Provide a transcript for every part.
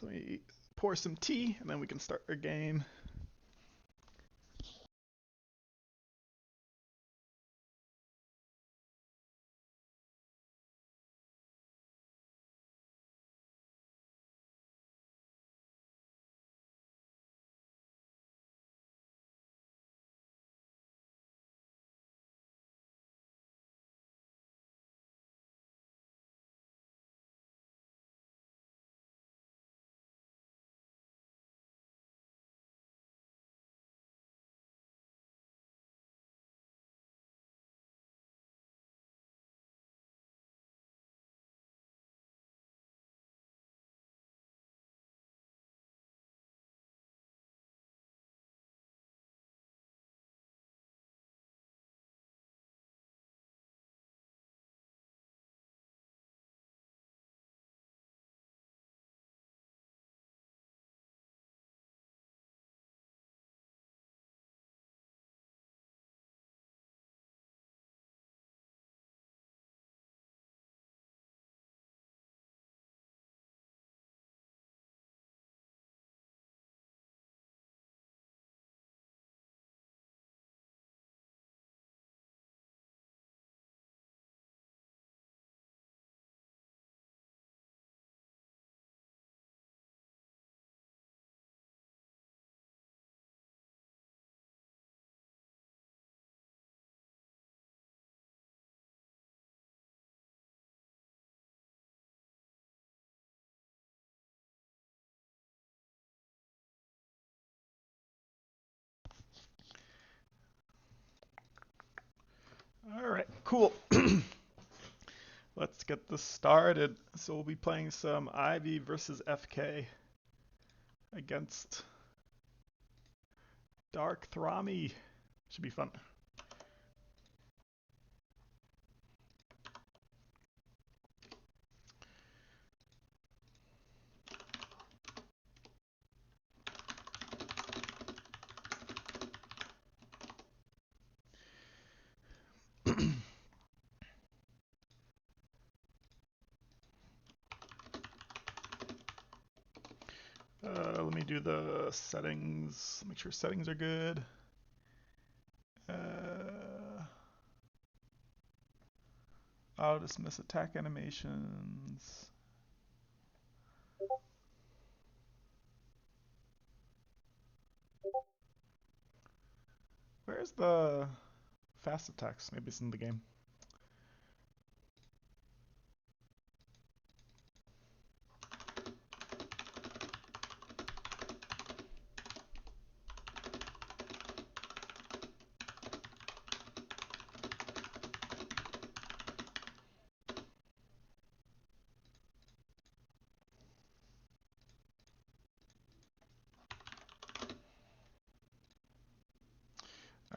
Let me pour some tea, and then we can start our game. All right, cool. Let's get this started. So we'll be playing some Ivy versus FK against Dark-Thomy. Should be fun. Let me do the settings. Make sure settings are good. I'll dismiss attack animations. Where's the fast attacks? Maybe it's in the game.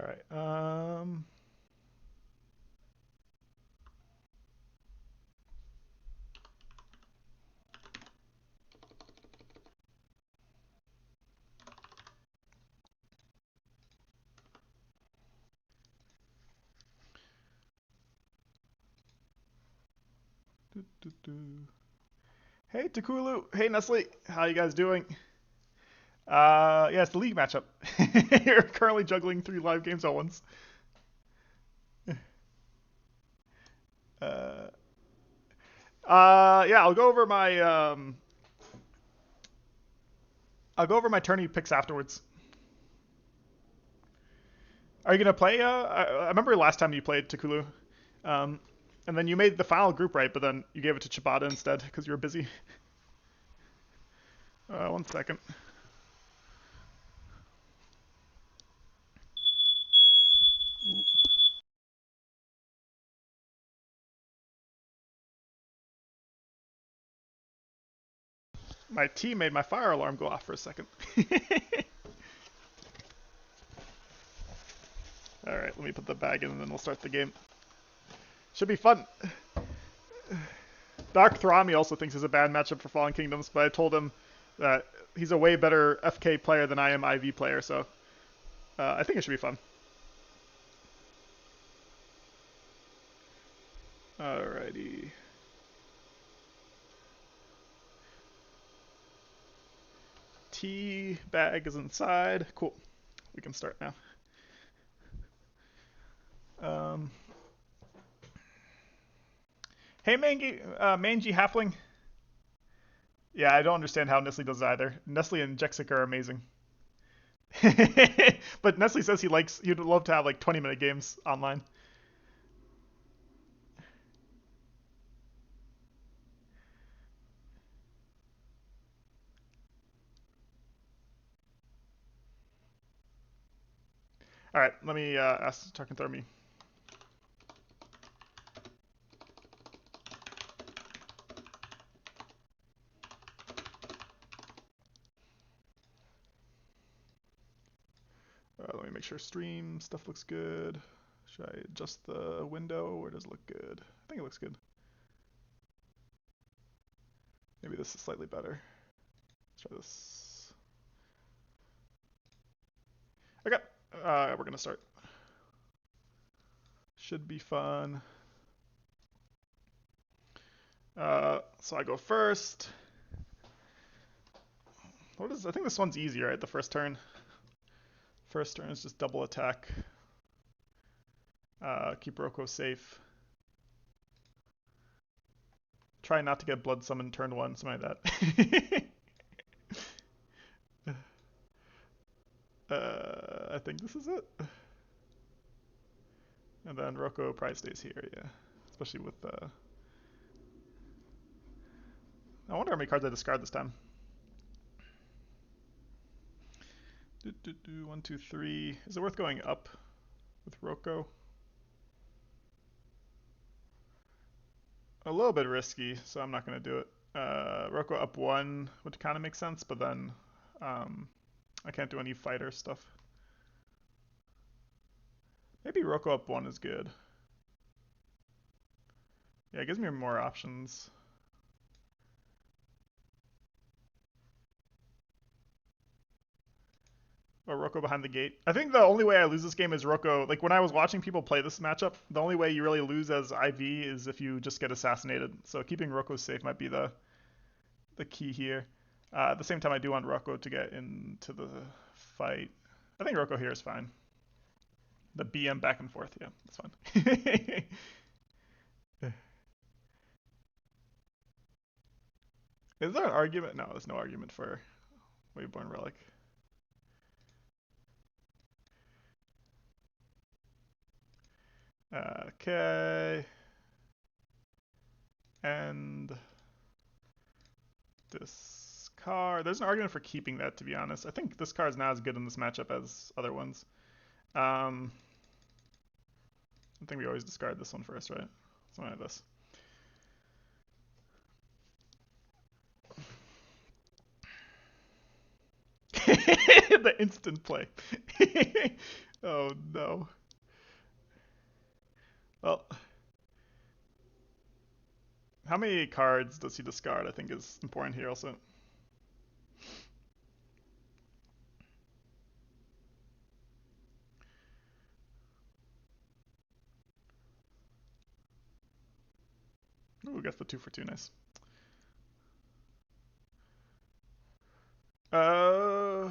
All right. Hey Takulu, hey Nestle, how you guys doing? Yeah, it's the league matchup. You're currently juggling 3 live games at once. Uh, yeah, I'll go over my tourney picks afterwards. Are you gonna play? I remember last time you played Takulu, um, and then you made the final group right, but then you gave it to Chibata instead because you were busy. 1 second. My team made my fire alarm go off for a second. All right, let me put the bag in, and then we'll start the game. Should be fun. Dark-Thomy also thinks it's a bad matchup for Fallen Kingdoms, but I told him that he's a way better FK player than I am IV player, so I think it should be fun. Alrighty. tea bag is inside. Cool. We can start now. Um, hey, Mangy Halfling. Yeah, I don't understand how Nestle does it either. Nestle and Jexic are amazing. But Nestle says he'd love to have like 20-minute games online. All right, let me ask Dark-Thomy. Let me make sure stream stuff looks good. Should I adjust the window or does it look good? I think it looks good. Maybe this is slightly better. Let's try this. Okay, we're gonna start. Should be fun. So I go first. I think this one's easier, right? The first turn. First turn is just double attack. Keep Roko safe. Try not to get blood summoned turn 1, something like that. I think this is it. And then Roko probably stays here, yeah. Especially with I wonder how many cards I discard this time. 1, 2, 3. Is it worth going up with Roko? A little bit risky, so I'm not going to do it. Roko up 1 would kind of make sense, but then I can't do any fighter stuff. Maybe Roko up 1 is good. Yeah, it gives me more options. Or Roko behind the gate. I think the only way I lose this game is Roko. Like when I was watching people play this matchup, the only way you really lose as IV is if you just get assassinated. So keeping Roko safe might be the key here. At the same time, I do want Roko to get into the fight. I think Roko here is fine. The BM back and forth, yeah, that's fine. Is there an argument? No, there's no argument for Waveborn Relic. Okay. And this card. There's an argument for keeping that, to be honest. I think this card is not as good in this matchup as other ones. I think we always discard this one first, right? Something like this. The instant play. Oh no. Well, how many cards does he discard? I think is important here also. Ooh, gets the 2 for 2, nice. I'm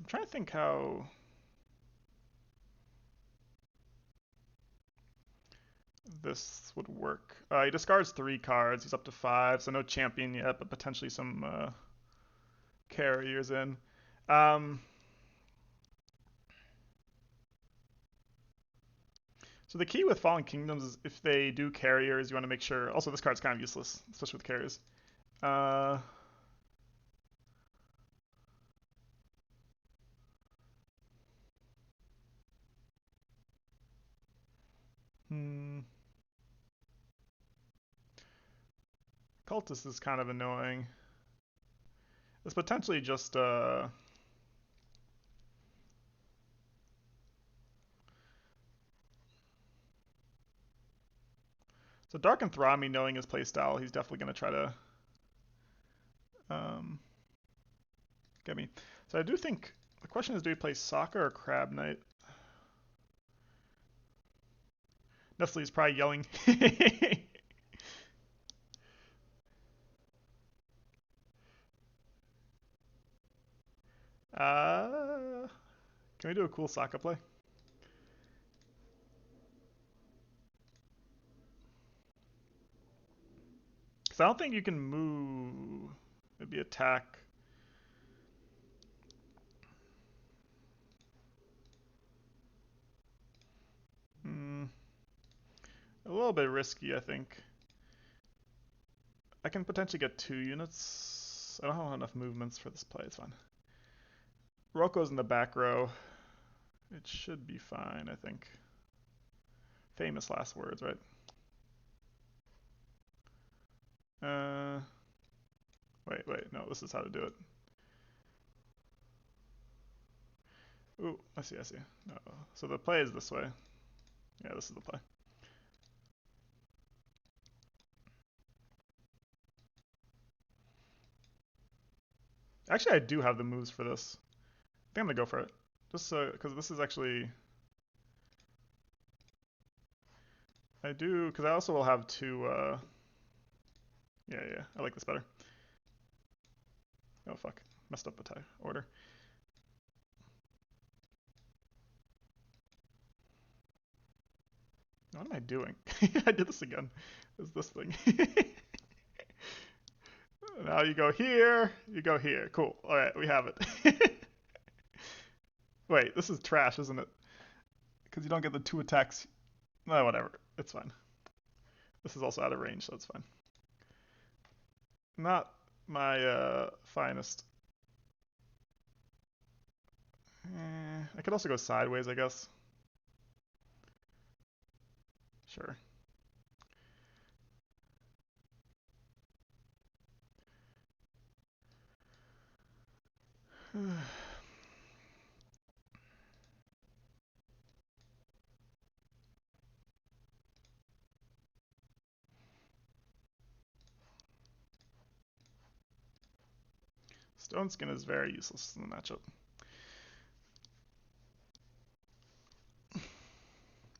trying to think how. This would work. He discards 3 cards. He's up to 5, so no champion yet, but potentially some carriers in. So the key with Fallen Kingdoms is if they do carriers, you want to make sure. Also, this card's kind of useless, especially with carriers. Cultist is kind of annoying. It's potentially just So Dark-Thomy, knowing his playstyle, he's definitely going to try to get me. So I do think the question is, do we play Soccer or Crab Knight? Nestle's probably yelling. Uh, can we do a cool Sokka play? Because I don't think you can move. Maybe attack. Hmm, a little bit risky, I think. I can potentially get 2 units. I don't have enough movements for this play. It's fine. Roko's in the back row. It should be fine, I think. Famous last words, right? Uh, wait, no, this is how to do it. Ooh, I see. No, so the play is this way. Yeah, this is the play. Actually, I do have the moves for this. I think I'm gonna go for it. Just so, because this is actually, I do, because I also will have two, yeah, I like this better. Oh, fuck. Messed up the tie order. What am I doing? I did this again. It's this thing. Now you go here, you go here. Cool. All right, we have it. Wait, this is trash, isn't it? Because you don't get the 2 attacks. No, whatever. It's fine. This is also out of range, so it's fine. Not my finest. I could also go sideways, I guess. Sure. Stone Skin is very useless in the matchup.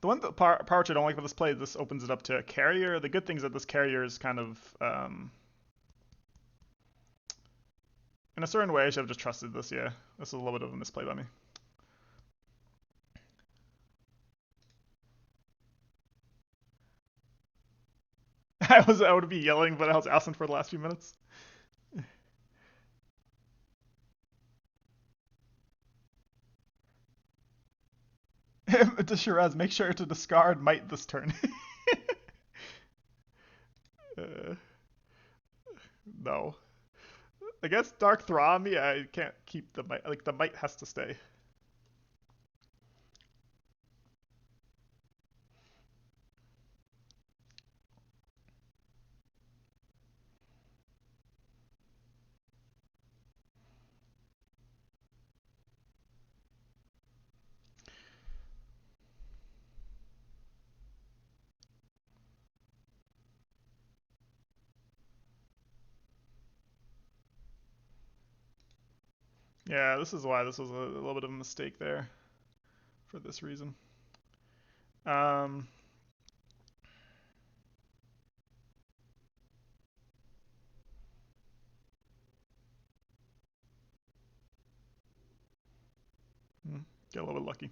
The one part which I don't like about this play is this opens it up to a carrier. The good thing is that this carrier is kind of, in a certain way, I should have just trusted this, yeah. This is a little bit of a misplay by me. I would be yelling, but I was asking for the last few minutes. To Shiraz, make sure to discard might this turn. uh, no. Against Dark-Thomy, I can't keep the might. Like, the might has to stay. Yeah, this is why this was a little bit of a mistake there for this reason. Um, get a little bit lucky.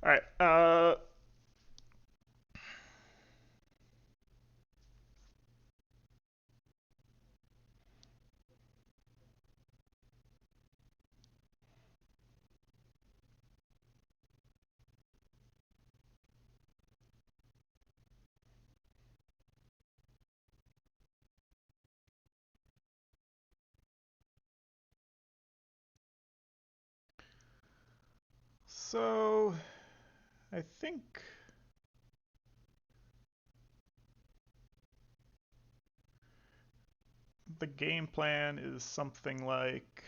All right. So I think the game plan is something like.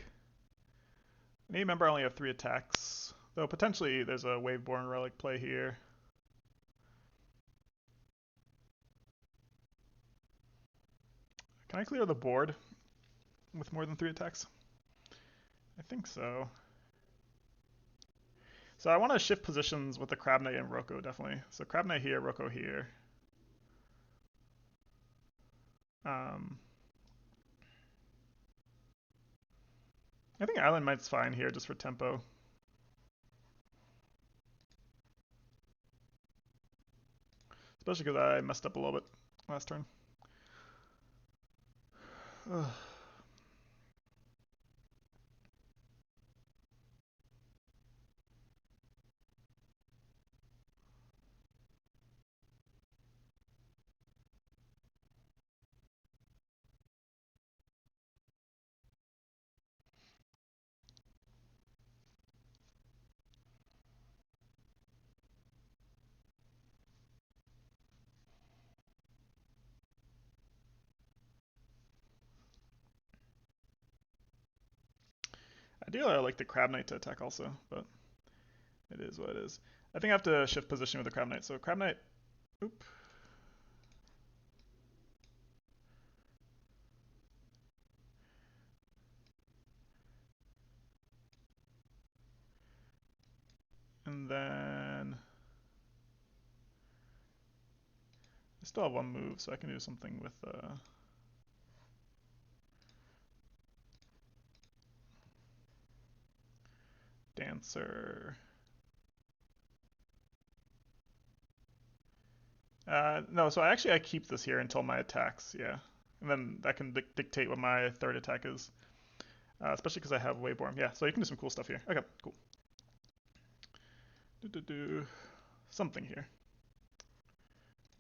I remember I only have 3 attacks, though potentially there's a Waveborn Relic play here. Can I clear the board with more than 3 attacks? I think so. So I want to shift positions with the Crab Knight and Roko, definitely. So Crab Knight here, Roko here. Um, I think Island Might's fine here just for tempo. Especially because I messed up a little bit last turn. Ugh. Ideally, I like the Crab Knight to attack also, but it is what it is. I think I have to shift position with the Crab Knight. So Crab Knight, oop. And then I still have one move, so I can do something with Dancer. No, so I keep this here until my attacks, yeah. And then that can dictate what my third attack is. Especially because I have Waveborn. Yeah, so you can do some cool stuff here. Okay, cool. Do something here.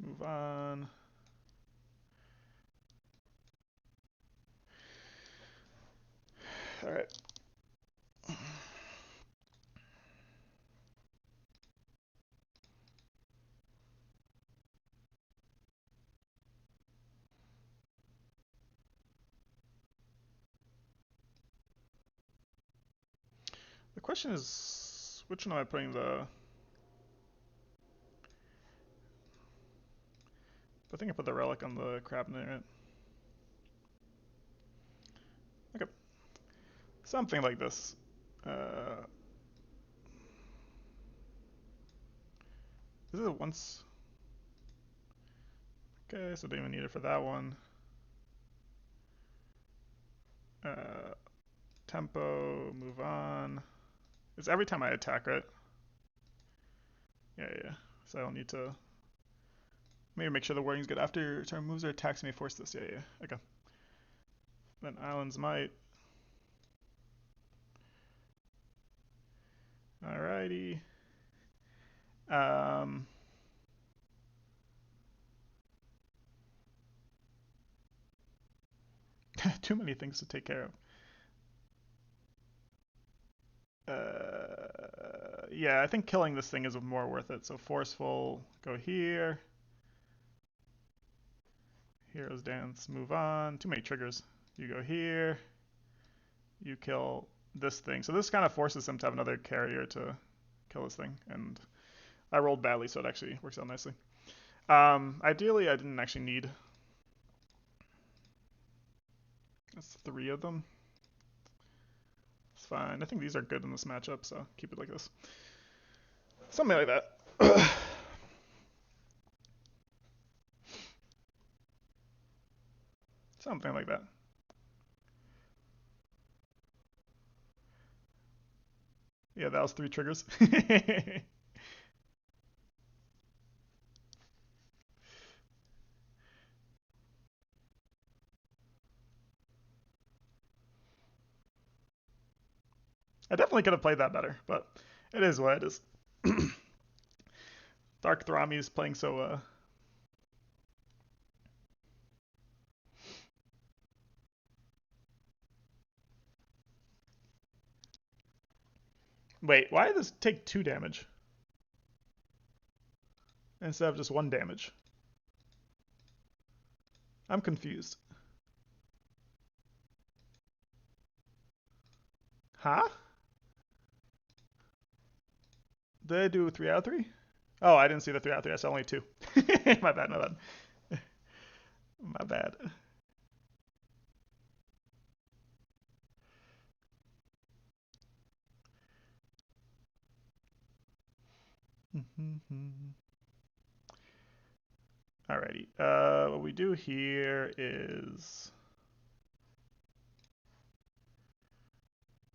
Move on. All right. The question is, which one am I putting the... I think I put the relic on the crab net. Okay. Something like this. Is it once? Okay, so don't even need it for that one. Uh, Tempo, move on. It's every time I attack, right? Yeah. So I don't need to... Maybe make sure the wording's good. After your turn moves or attacks may force this. Yeah. Okay. Then Island's Might. Alrighty. Um... Too many things to take care of. Yeah, I think killing this thing is more worth it. So Forceful, go here. Hero's Dance, move on. Too many triggers. You go here. You kill this thing. So this kind of forces him to have another carrier to kill this thing. And I rolled badly, so it actually works out nicely. Ideally, I didn't actually need... That's 3 of them. It's fine. I think these are good in this matchup, so keep it like this. Something like that. Something like that. Yeah, that was 3 triggers. I definitely could have played that better, but it is what it is. Dark-Thomy is playing so... Wait, why did this take 2 damage instead of just 1 damage? I'm confused. Huh? Did I do 3 out of 3? Oh, I didn't see the 3 out of 3. I saw only 2. My bad. My bad. Alrighty. What we do here is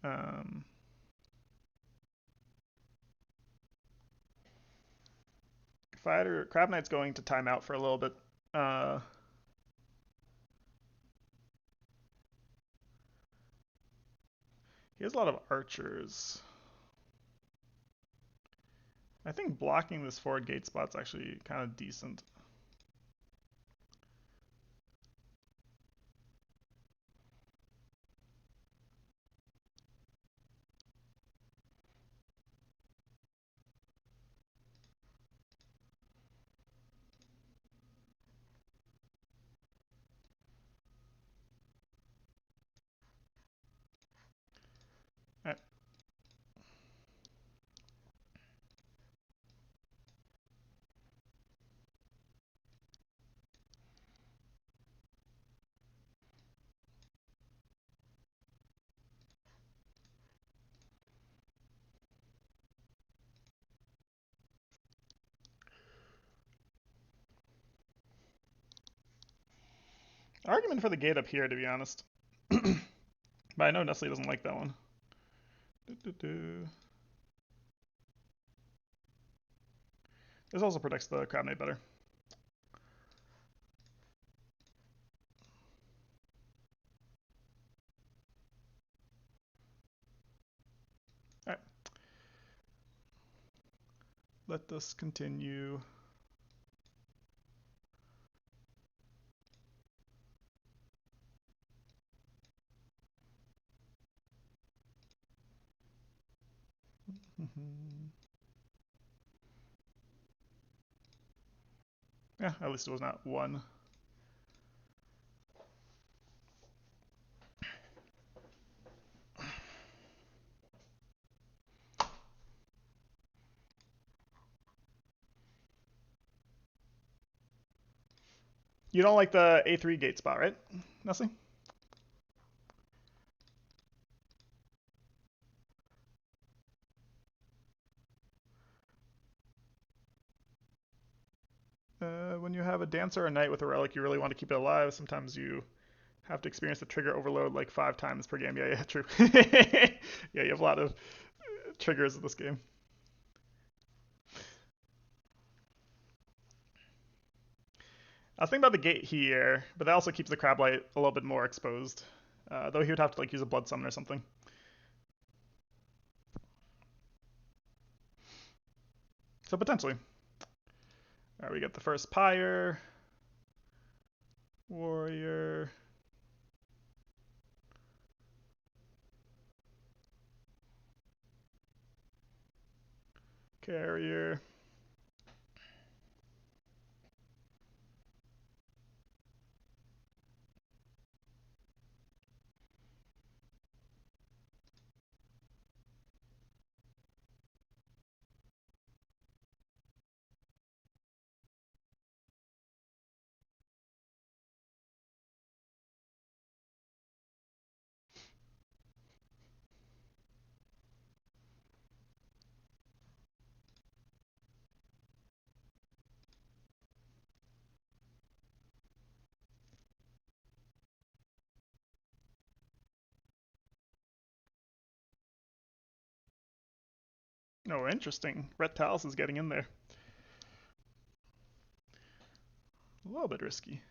um, Fighter Crab Knight's going to time out for a little bit. Uh, he has a lot of archers. I think blocking this forward gate spot's actually kind of decent. Alright. Argument for the gate up here, to be honest. But I know Nestle doesn't like that one. This also protects the Crab Knight better. Alright. Let this continue. Yeah, at least it was not one. You don't like the A3 gate spot, right, Nessie? When you have a dancer or a knight with a relic, you really want to keep it alive. Sometimes you have to experience the trigger overload like 5 times per game. Yeah, true. Yeah, you have a lot of triggers in this game. I was thinking about the gate here, but that also keeps the Crab Light a little bit more exposed. Though he would have to like use a blood summon or something. So potentially. Alright, we get the first Pyre. Warrior. Carrier. Oh, interesting. Ret Talus is getting in there. A little bit risky.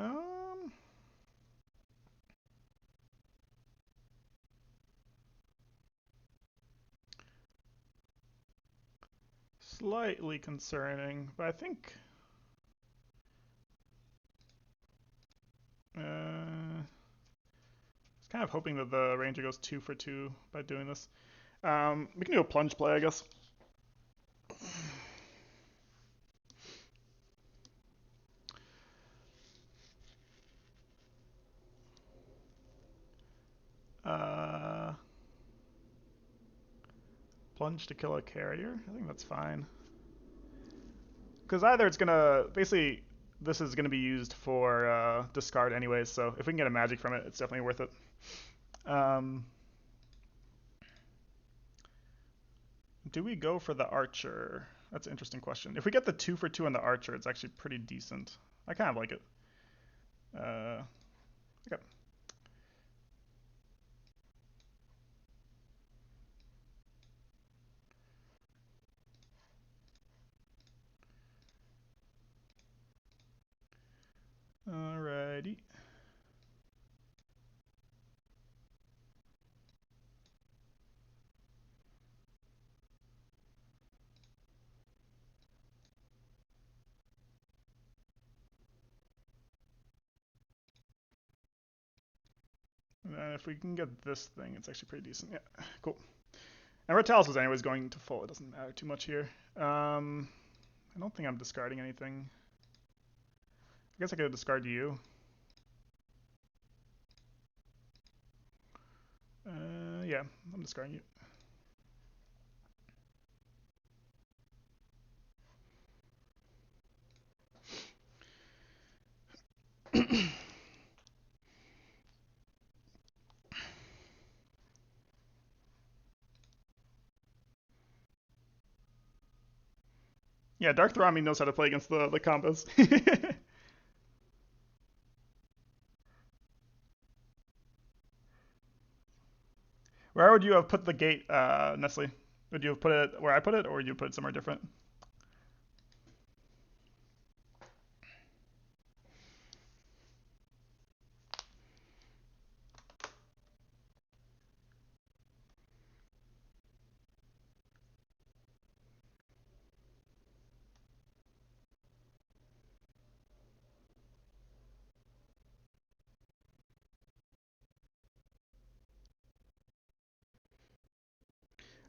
Um, slightly concerning, but I think I was kind of hoping that the ranger goes 2 for 2 by doing this. We can do a plunge play, I guess. Uh, plunge to kill a carrier. I think that's fine. Because either it's gonna basically this is gonna be used for discard anyways. So if we can get a magic from it, it's definitely worth it. Um, do we go for the archer? That's an interesting question. If we get the 2 for 2 on the archer, it's actually pretty decent. I kind of like it. Okay. Alrighty. And then if we can get this thing, it's actually pretty decent. Yeah, cool. And Red Talus was anyways going to full. It doesn't matter too much here. I don't think I'm discarding anything. I guess I could discard you. Yeah, I'm discarding you. Yeah, Dark-Thomy knows how to play against the combos. Where would you have put the gate, Nestle? Would you have put it where I put it, or would you put it somewhere different?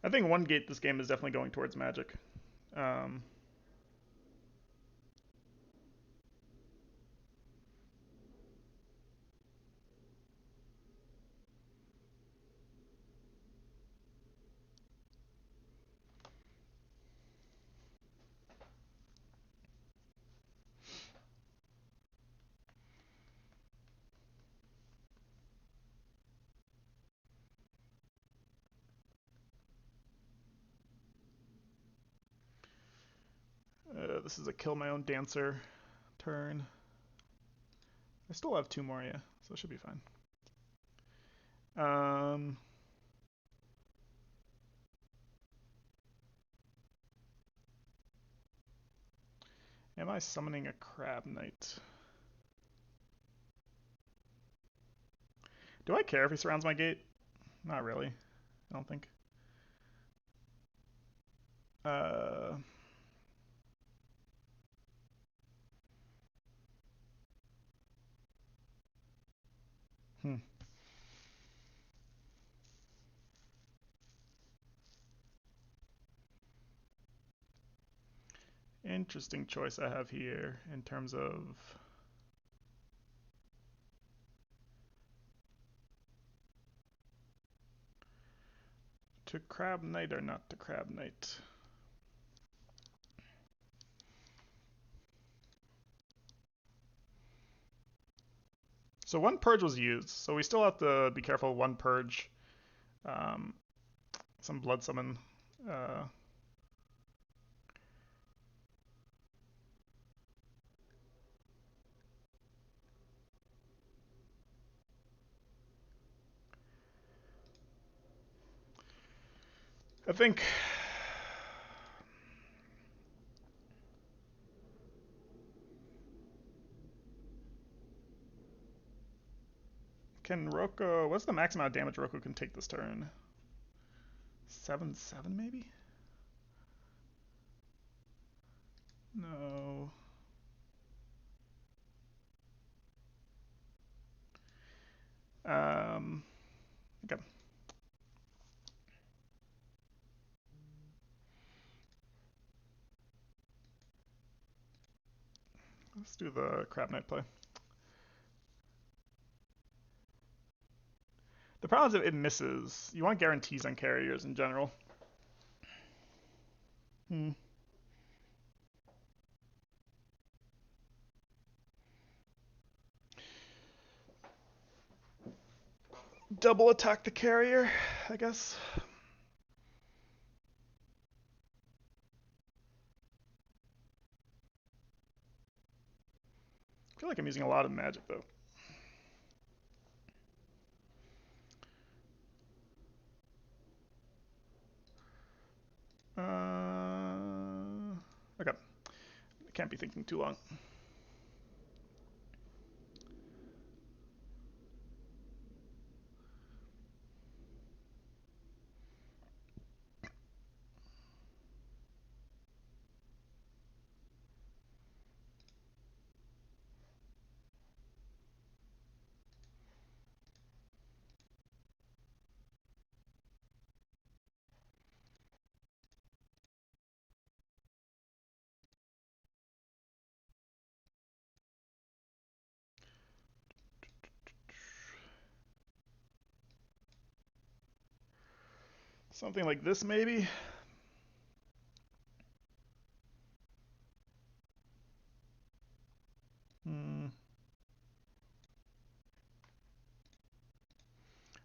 I think one gate this game is definitely going towards magic. Um, this is a kill my own dancer turn. I still have 2 more, yeah, so it should be fine. Um, am I summoning a Crab Knight? Do I care if he surrounds my gate? Not really. I don't think. Uh, hmm. Interesting choice I have here in terms of to Crab Knight or not to Crab Knight. So 1 purge was used, so we still have to be careful. 1 purge, um, some blood summon. Uh, I think can Roko? What's the max amount of damage Roko can take this turn? 7/7 maybe. No. Um, okay. Let's do the crab knight play. The problem is if it misses. You want guarantees on carriers in general. Hmm. Double attack the carrier, I guess. I feel like I'm using a lot of magic though. Okay. I can't be thinking too long. Something like this, maybe? Hmm.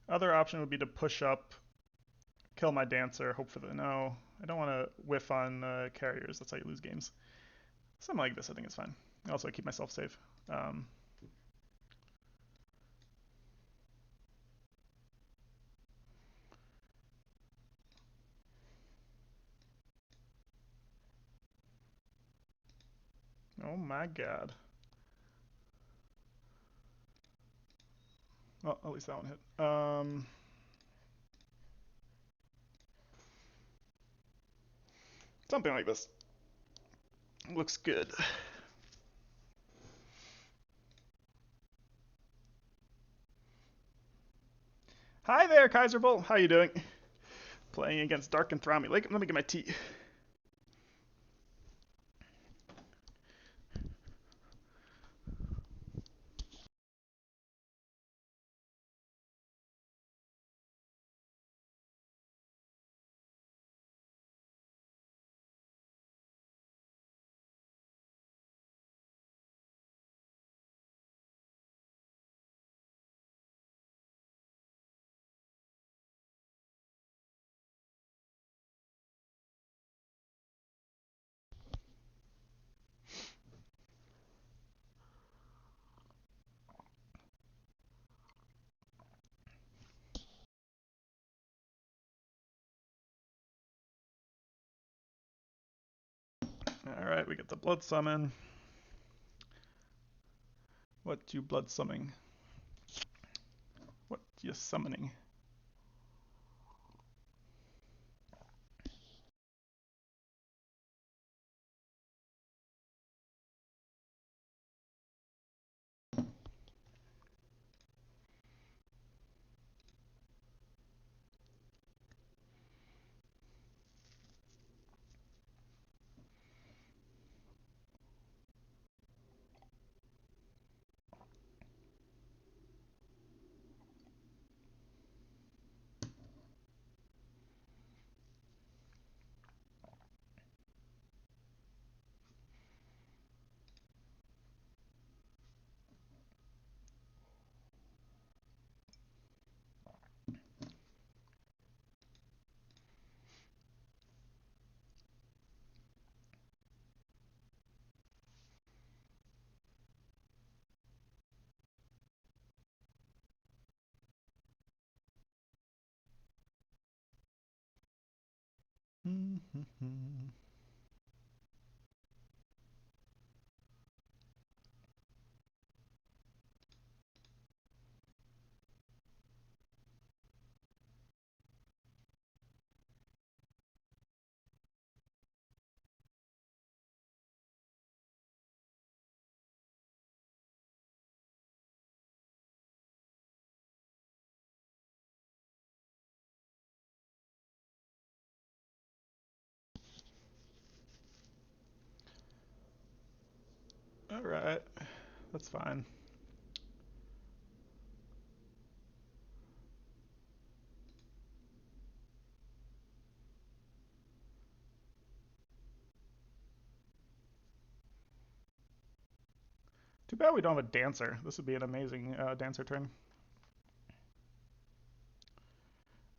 Other option would be to push up, kill my dancer, hope for the no. I don't want to whiff on carriers. That's how you lose games. Something like this, I think is fine. Also, I keep myself safe. Um, oh my god. Well, at least that one hit. Something like this. Looks good. Hi there, Kaiser Bull. How you doing? Playing against Dark-Thomy. Let me get my tea. Alright, we get the blood summon. What you blood summoning? What you summoning? Alright. That's fine. Too bad we don't have a dancer. This would be an amazing dancer turn.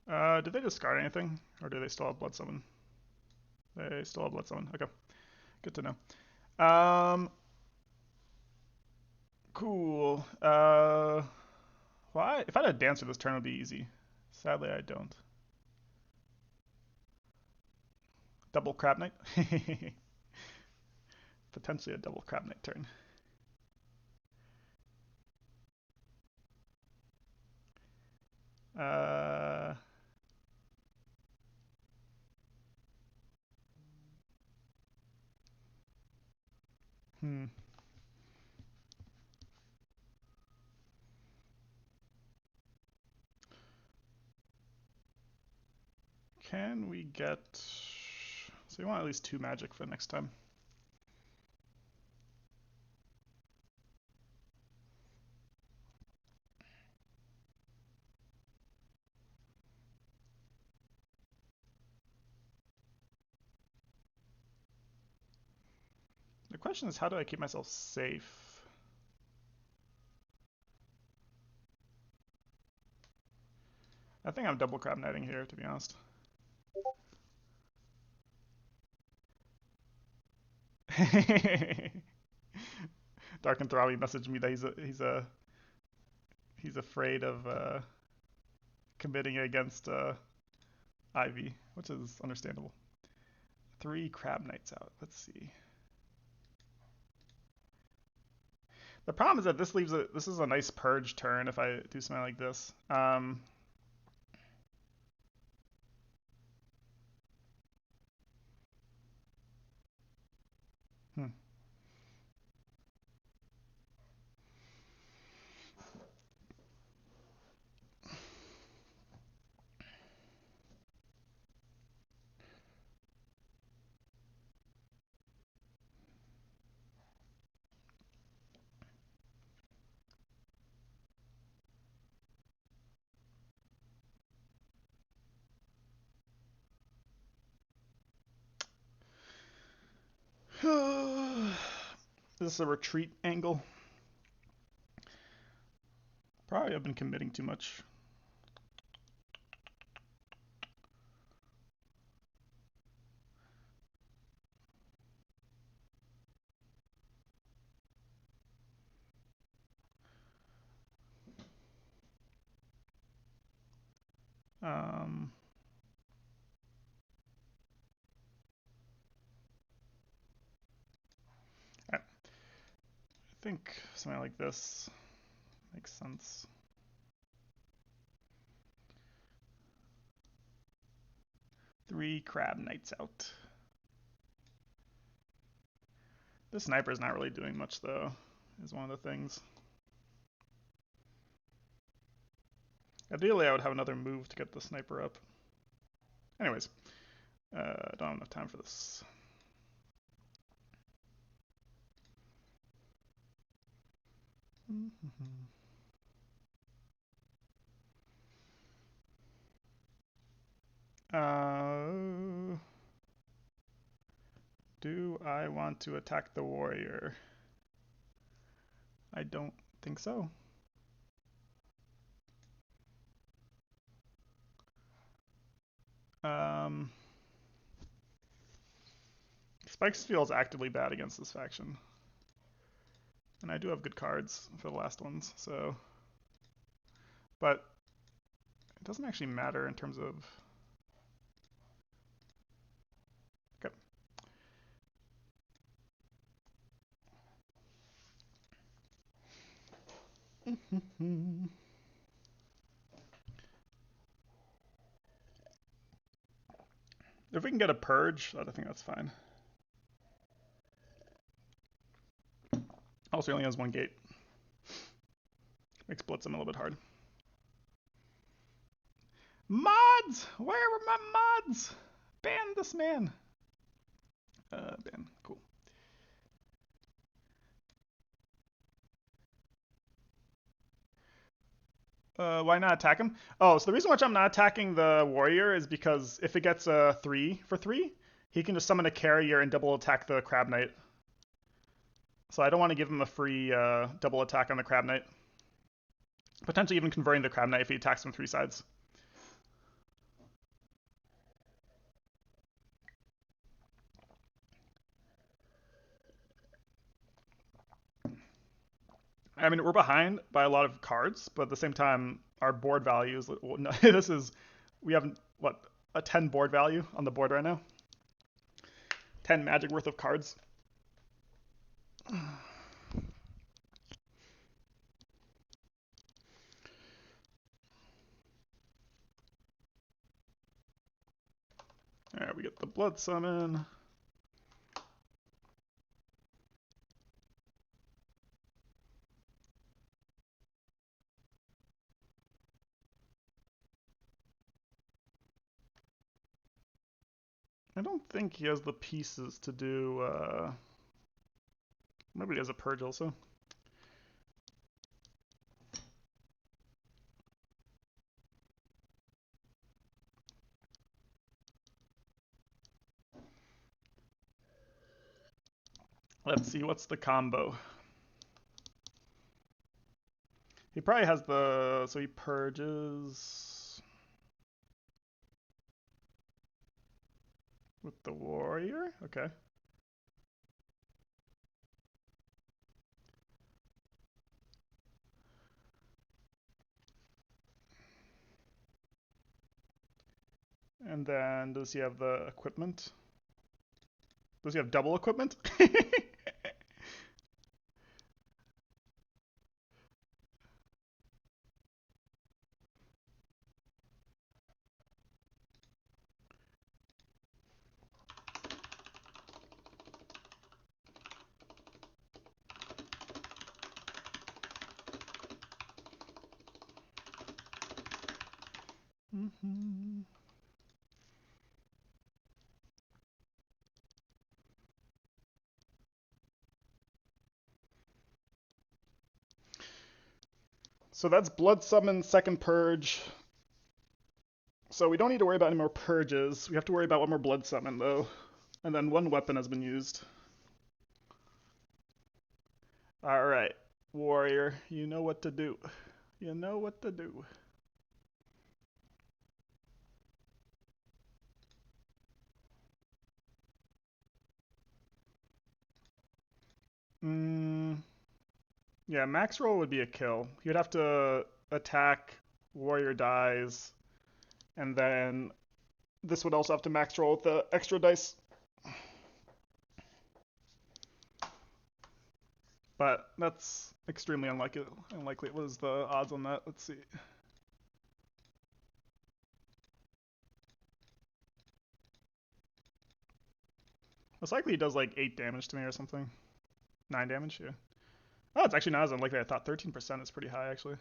Did they discard anything? Or do they still have Blood Summon? They still have Blood Summon. Okay. Good to know. Cool. Well, if I had a dancer, this turn would be easy. Sadly, I don't. Double Crab Knight? Potentially a double Crab Knight turn. Uh, hmm. Can we get... So we want at least 2 magic for next time. The question is, how do I keep myself safe? I think I'm double Crab Knighting here, to be honest. Dark-Thomy messaged me that he's afraid of committing against Ivy, which is understandable. 3 Crab Knights out. Let's see. The problem is that this is a nice purge turn if I do something like this. Hmm. Is this a retreat angle? Probably I've been committing too much. Um, I think something like this makes sense. Three Crab Knights out. This sniper is not really doing much though, is one of the things. Ideally, I would have another move to get the sniper up. Anyways, I don't have enough time for this. Do I want to attack the warrior? I don't think so. Spikes feels actively bad against this faction. And I do have good cards for the last ones, so... But it doesn't actually matter in terms of... Okay. If we can get a purge, I think that's fine. Also, he only has 1 gate. Makes Blitzum a little bit hard. Mods! Where were my mods? Ban this man. Ban. Cool. Why not attack him? Oh, so the reason why I'm not attacking the warrior is because if it gets a 3 for 3, he can just summon a carrier and double attack the crab knight. So I don't want to give him a free double attack on the crab knight. Potentially even converting the crab knight if he attacks from 3 sides. I mean, we're behind by a lot of cards, but at the same time, our board value is. Well, no, this is. We have, what, a 10 board value on the board right now? 10 magic worth of cards. Alright, we get the blood summon. I don't think he has the pieces to do. Maybe he has a purge also. Let's see, what's the combo? He probably has the. So he purges with the warrior? Okay. And then does he have the equipment? Does he have double equipment? Mm-hmm. So that's Blood Summon, second Purge. So we don't need to worry about any more Purges. We have to worry about one more Blood Summon, though. And then one weapon has been used. Alright, Warrior, you know what to do. You know what to do. Yeah, max roll would be a kill. He would have to attack, Warrior dies, and then this would also have to max roll with the extra dice. But that's extremely unlikely. Unlikely. What is the odds on that? Let's see. Most likely he does like 8 damage to me or something. 9 damage, yeah. Oh, it's actually not as unlikely as I thought. 13% is pretty high, actually.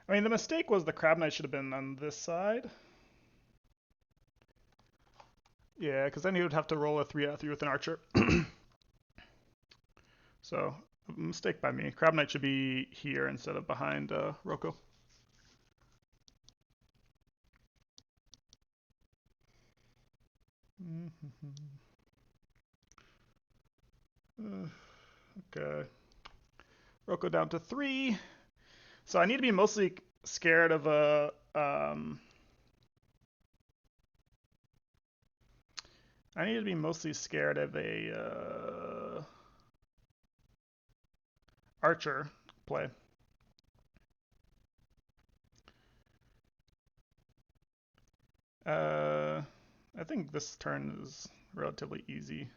I mean, the mistake was the Crab Knight should have been on this side. Yeah, because then he would have to roll a 3 out of 3 with an archer. So, a mistake by me. Crab Knight should be here instead of behind Roko. Okay. Roko down to 3. So I need to be mostly scared of a. I need to be mostly scared of a. Archer play. I think this turn is relatively easy.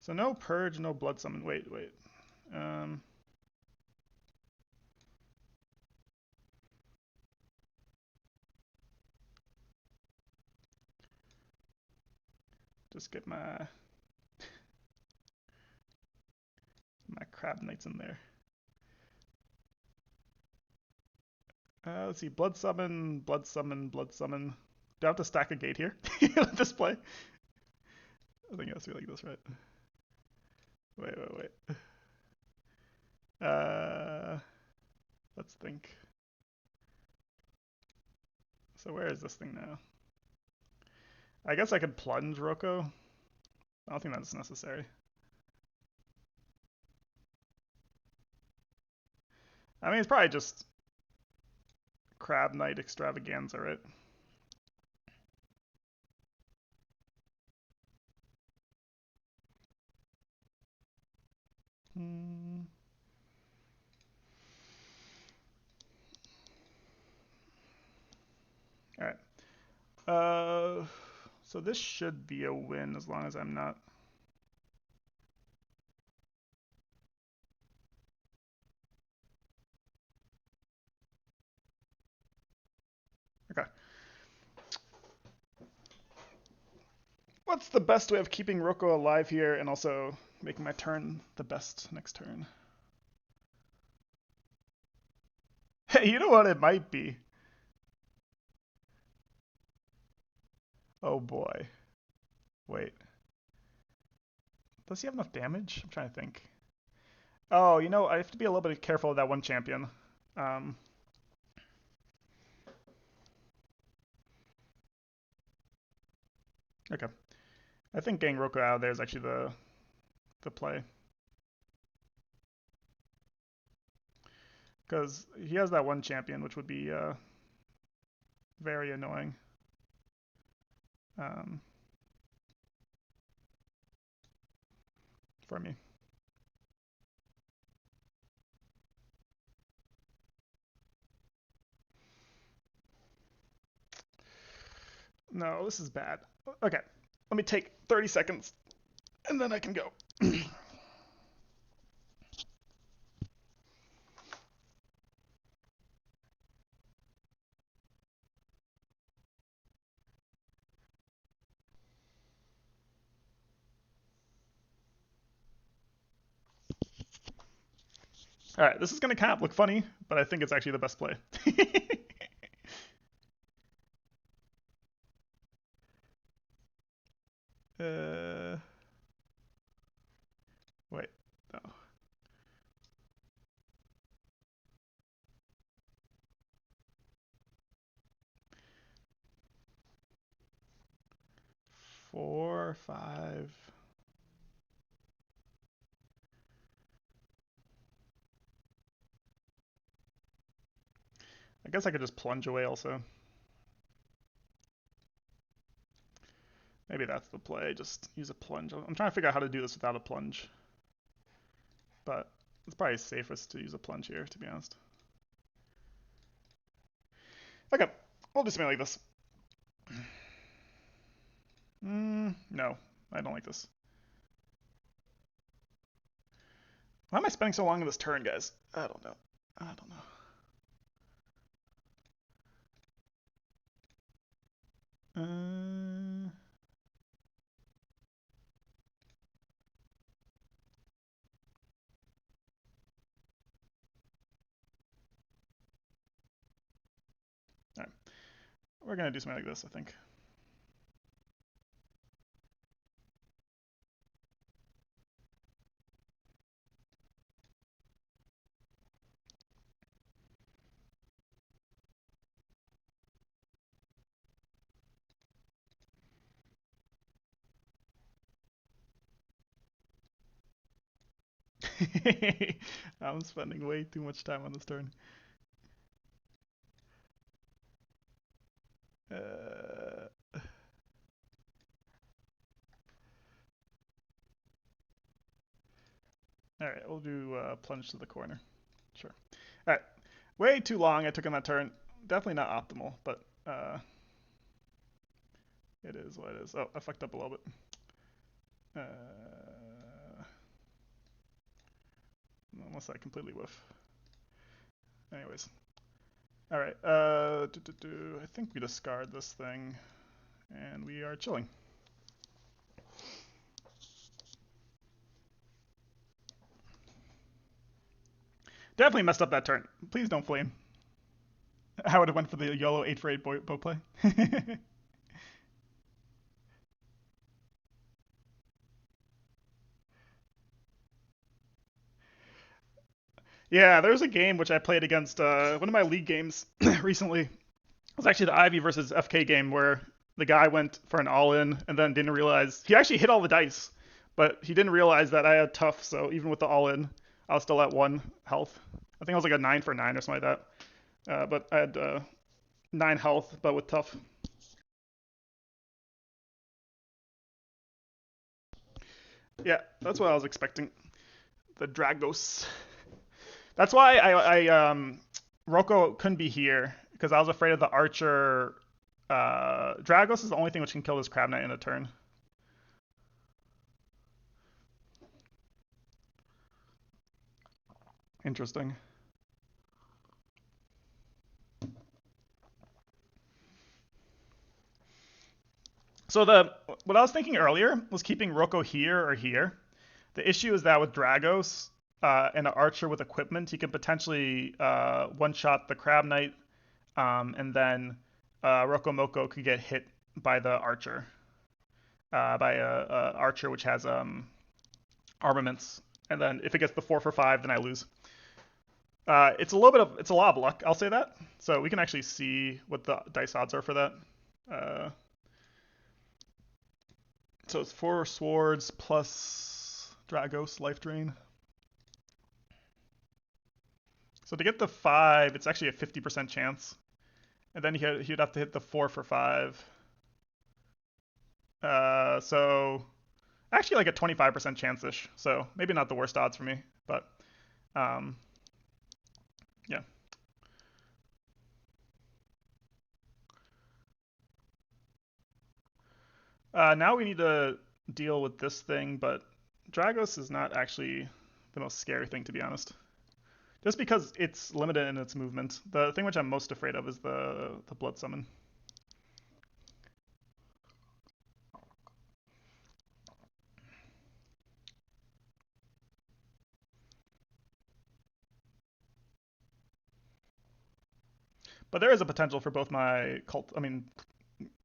So no Purge, no Blood Summon. Wait. Um, just get my Crab Knights in there. Let's see. Blood Summon, Blood Summon, Blood Summon. Do I have to stack a gate here? Display? I think it has to be like this, right? Wait. Let's think. So where is this thing now? I guess I could plunge Roko. I don't think that's necessary. I mean, it's probably just Crab Knight Extravaganza, right? All right. So this should be a win as long as I'm not. Okay. What's the best way of keeping Roko alive here and also making my turn the best next turn? Hey, you know what it might be? Oh boy. Wait. Does he have enough damage? I'm trying to think. Oh, you know, I have to be a little bit careful of that one champion. Um, okay. I think getting Roko out of there is actually the play. Because he has that one champion, which would be very annoying. Um, for me. No, this is bad. Okay, let me take 30 seconds, and then I can go. All right, this is going to kind of look funny, but I think it's actually the best play. uh, wait, no. Four, five. I guess I could just plunge away also. Maybe that's the play, just use a plunge. I'm trying to figure out how to do this without a plunge. But it's probably safest to use a plunge here, to be honest. Okay, we'll do something like this. No, I don't like this. Why am I spending so long on this turn, guys? I don't know. Uh, all right. We're going to do something like this, I think. I'm spending way too much time on this turn. All right, we'll do plunge to the corner. Sure. All right. Way too long I took on that turn. Definitely not optimal, but it is what it is. Oh, I fucked up a little bit. Unless I completely whiff. Anyways. All right. I think we discard this thing, and we are chilling. Definitely messed up that turn. Please don't flame. I would have went for the YOLO 8 for 8 bow play. Yeah, there's a game which I played against one of my league games recently. It was actually the Ivy versus FK game where the guy went for an all-in and then didn't realize he actually hit all the dice, but he didn't realize that I had tough. So even with the all-in, I was still at 1 health. I think it was like a 9 for 9 or something like that. But I had 9 health, but with tough. Yeah, that's what I was expecting. The Dragos. That's why I Rocco couldn't be here because I was afraid of the archer. Dragos is the only thing which can kill this crab knight in a turn. Interesting. So what I was thinking earlier was keeping Rocco here or here. The issue is that with Dragos and an archer with equipment, he can potentially one-shot the crab knight, and then Rocco Moko could get hit by the archer, by a archer which has armaments, and then if it gets the 4 for 5, then I lose. It's a lot of luck, I'll say that. So we can actually see what the dice odds are for that. So it's 4 swords plus Dragos life drain. So to get the 5, it's actually a 50% chance. And then he'd have to hit the 4 for 5. So actually like a 25% chance-ish. So maybe not the worst odds for me, but yeah. Now we need to deal with this thing, but Dragos is not actually the most scary thing, to be honest. Just because it's limited in its movement. The thing which I'm most afraid of is the blood summon. But there is a potential for both my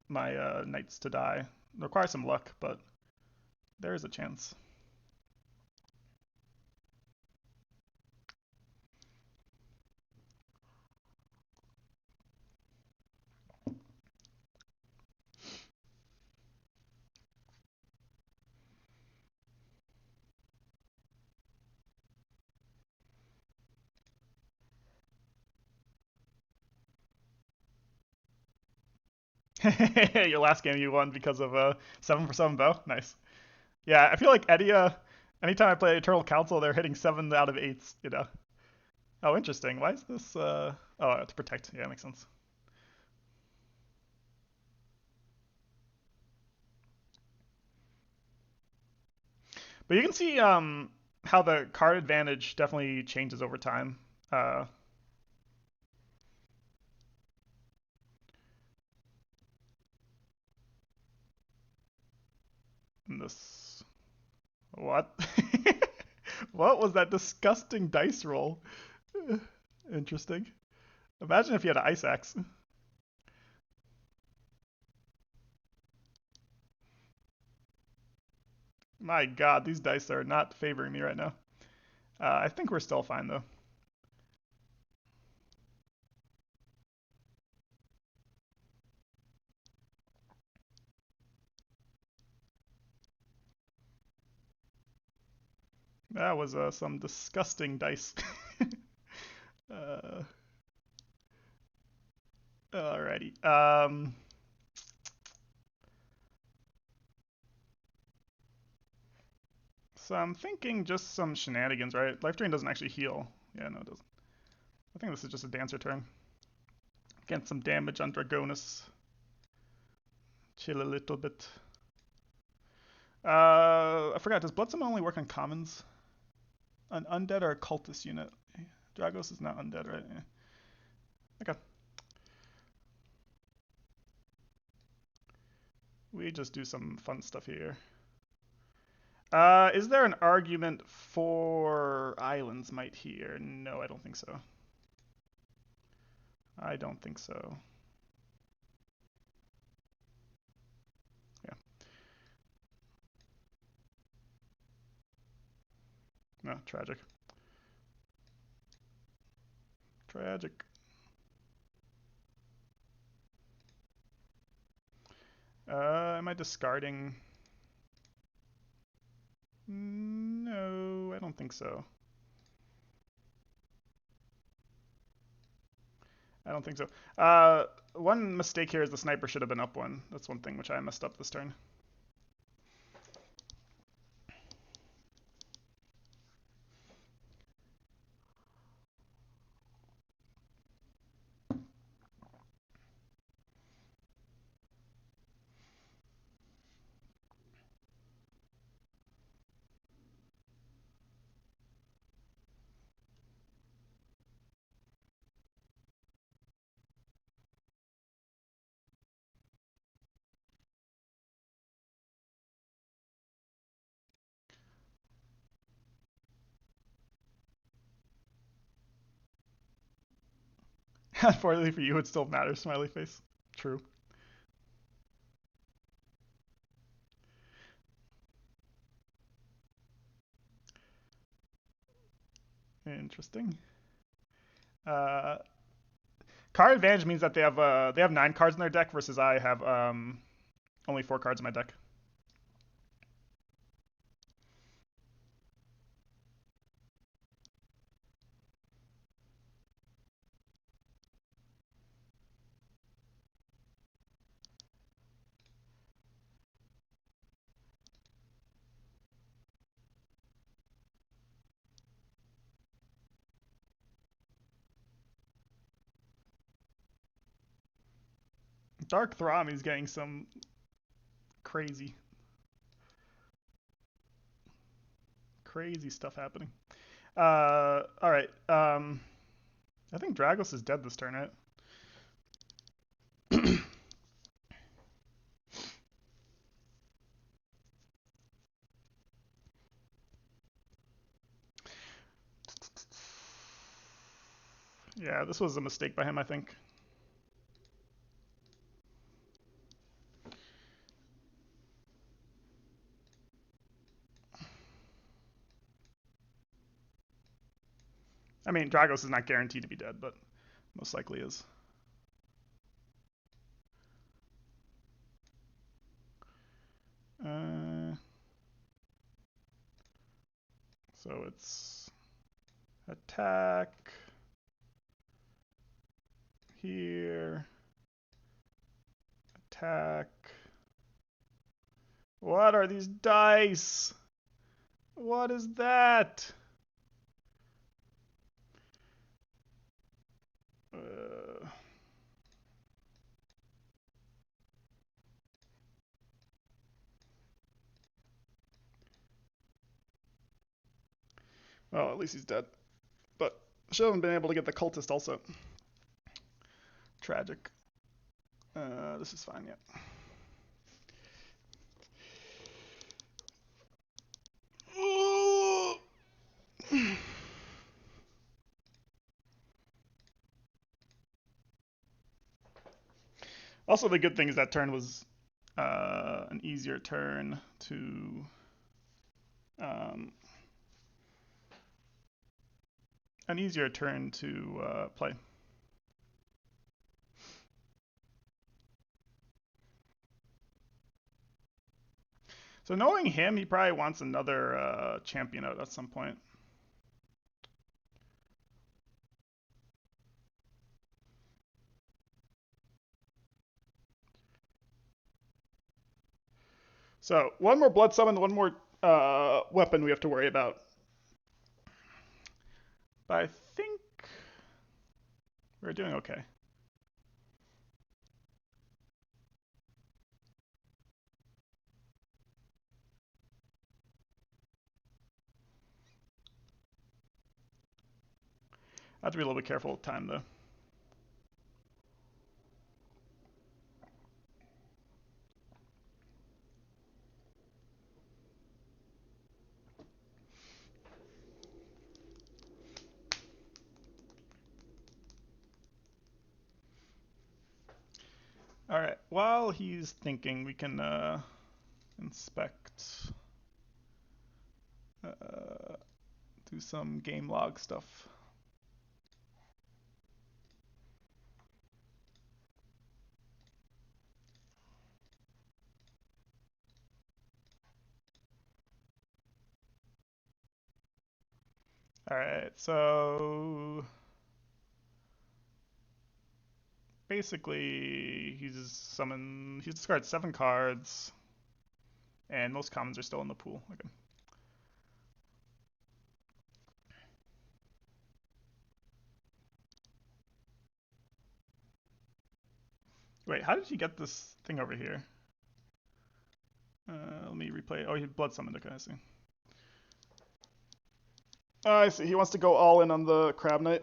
my knights to die. It requires some luck, but there is a chance. Your last game you won because of a 7 for 7 bow? Nice. Yeah, I feel like Edia, anytime I play Eternal Council, they're hitting 7 out of 8s, you know? Oh, interesting. Why is this, oh, to protect. Yeah, makes sense. But you can see how the card advantage definitely changes over time. In this, what? What was that disgusting dice roll? Interesting. Imagine if you had an ice axe. My God, these dice are not favoring me right now. I think we're still fine though. That was some disgusting dice. uh, Alrighty. So I'm thinking just some shenanigans, right? Life Drain doesn't actually heal. Yeah, no, it doesn't. I think this is just a Dancer turn. Get some damage on Dragonus. Chill a little bit. I forgot, does Blood Summon only work on commons? An undead or a cultist unit? Dragos is not undead, right? Yeah. Okay. We just do some fun stuff here. Is there an argument for Islands Might here? No, I don't think so. I don't think so. Yeah. No, tragic. Tragic. Am I discarding? No, I don't think so. I don't think so. One mistake here is the sniper should have been up one. That's one thing which I messed up this turn. Unfortunately for you, it still matters, smiley face. True. Interesting. Uh, Card advantage means that they have 9 cards in their deck versus I have only 4 cards in my deck. Dark-Thomy is getting some crazy, crazy stuff happening. All right. I think Dragos is dead this turn, right? Yeah, this was a mistake by him, I think. I mean, Dragos is not guaranteed to be dead, but most likely is. So it's attack here, attack. What are these dice? What is that? Well, at least he's dead. But should have been able to get the cultist also. Tragic. This is fine, yeah. Also, the good thing is that turn was an easier turn to play. So knowing him, he probably wants another champion out at some point. So one more Blood Summon, one more weapon we have to worry about. But I think we're doing okay. I have to be a little bit careful with time, though. All right. While he's thinking, we can inspect, uh, do some game log stuff. All right. So basically, he's discarded 7 cards, and most commons are still in the pool. Okay. Wait, how did he get this thing over here? Let me replay. Oh, he blood summoned. Okay, I see. I see. He wants to go all in on the Crab Knight.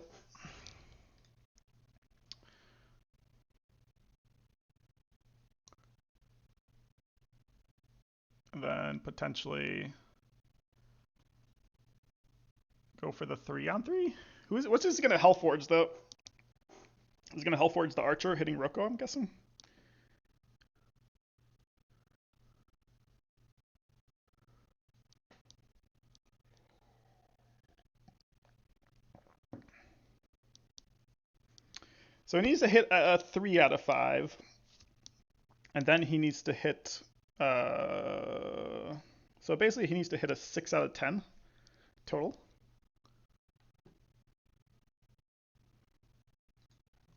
And then potentially go for the 3-on-3. What's this gonna Hellforge though? He's gonna Hellforge the Archer, hitting Roko, I'm guessing. So he needs to hit a 3 out of 5, and then he needs to hit. So basically, he needs to hit a 6 out of 10 total.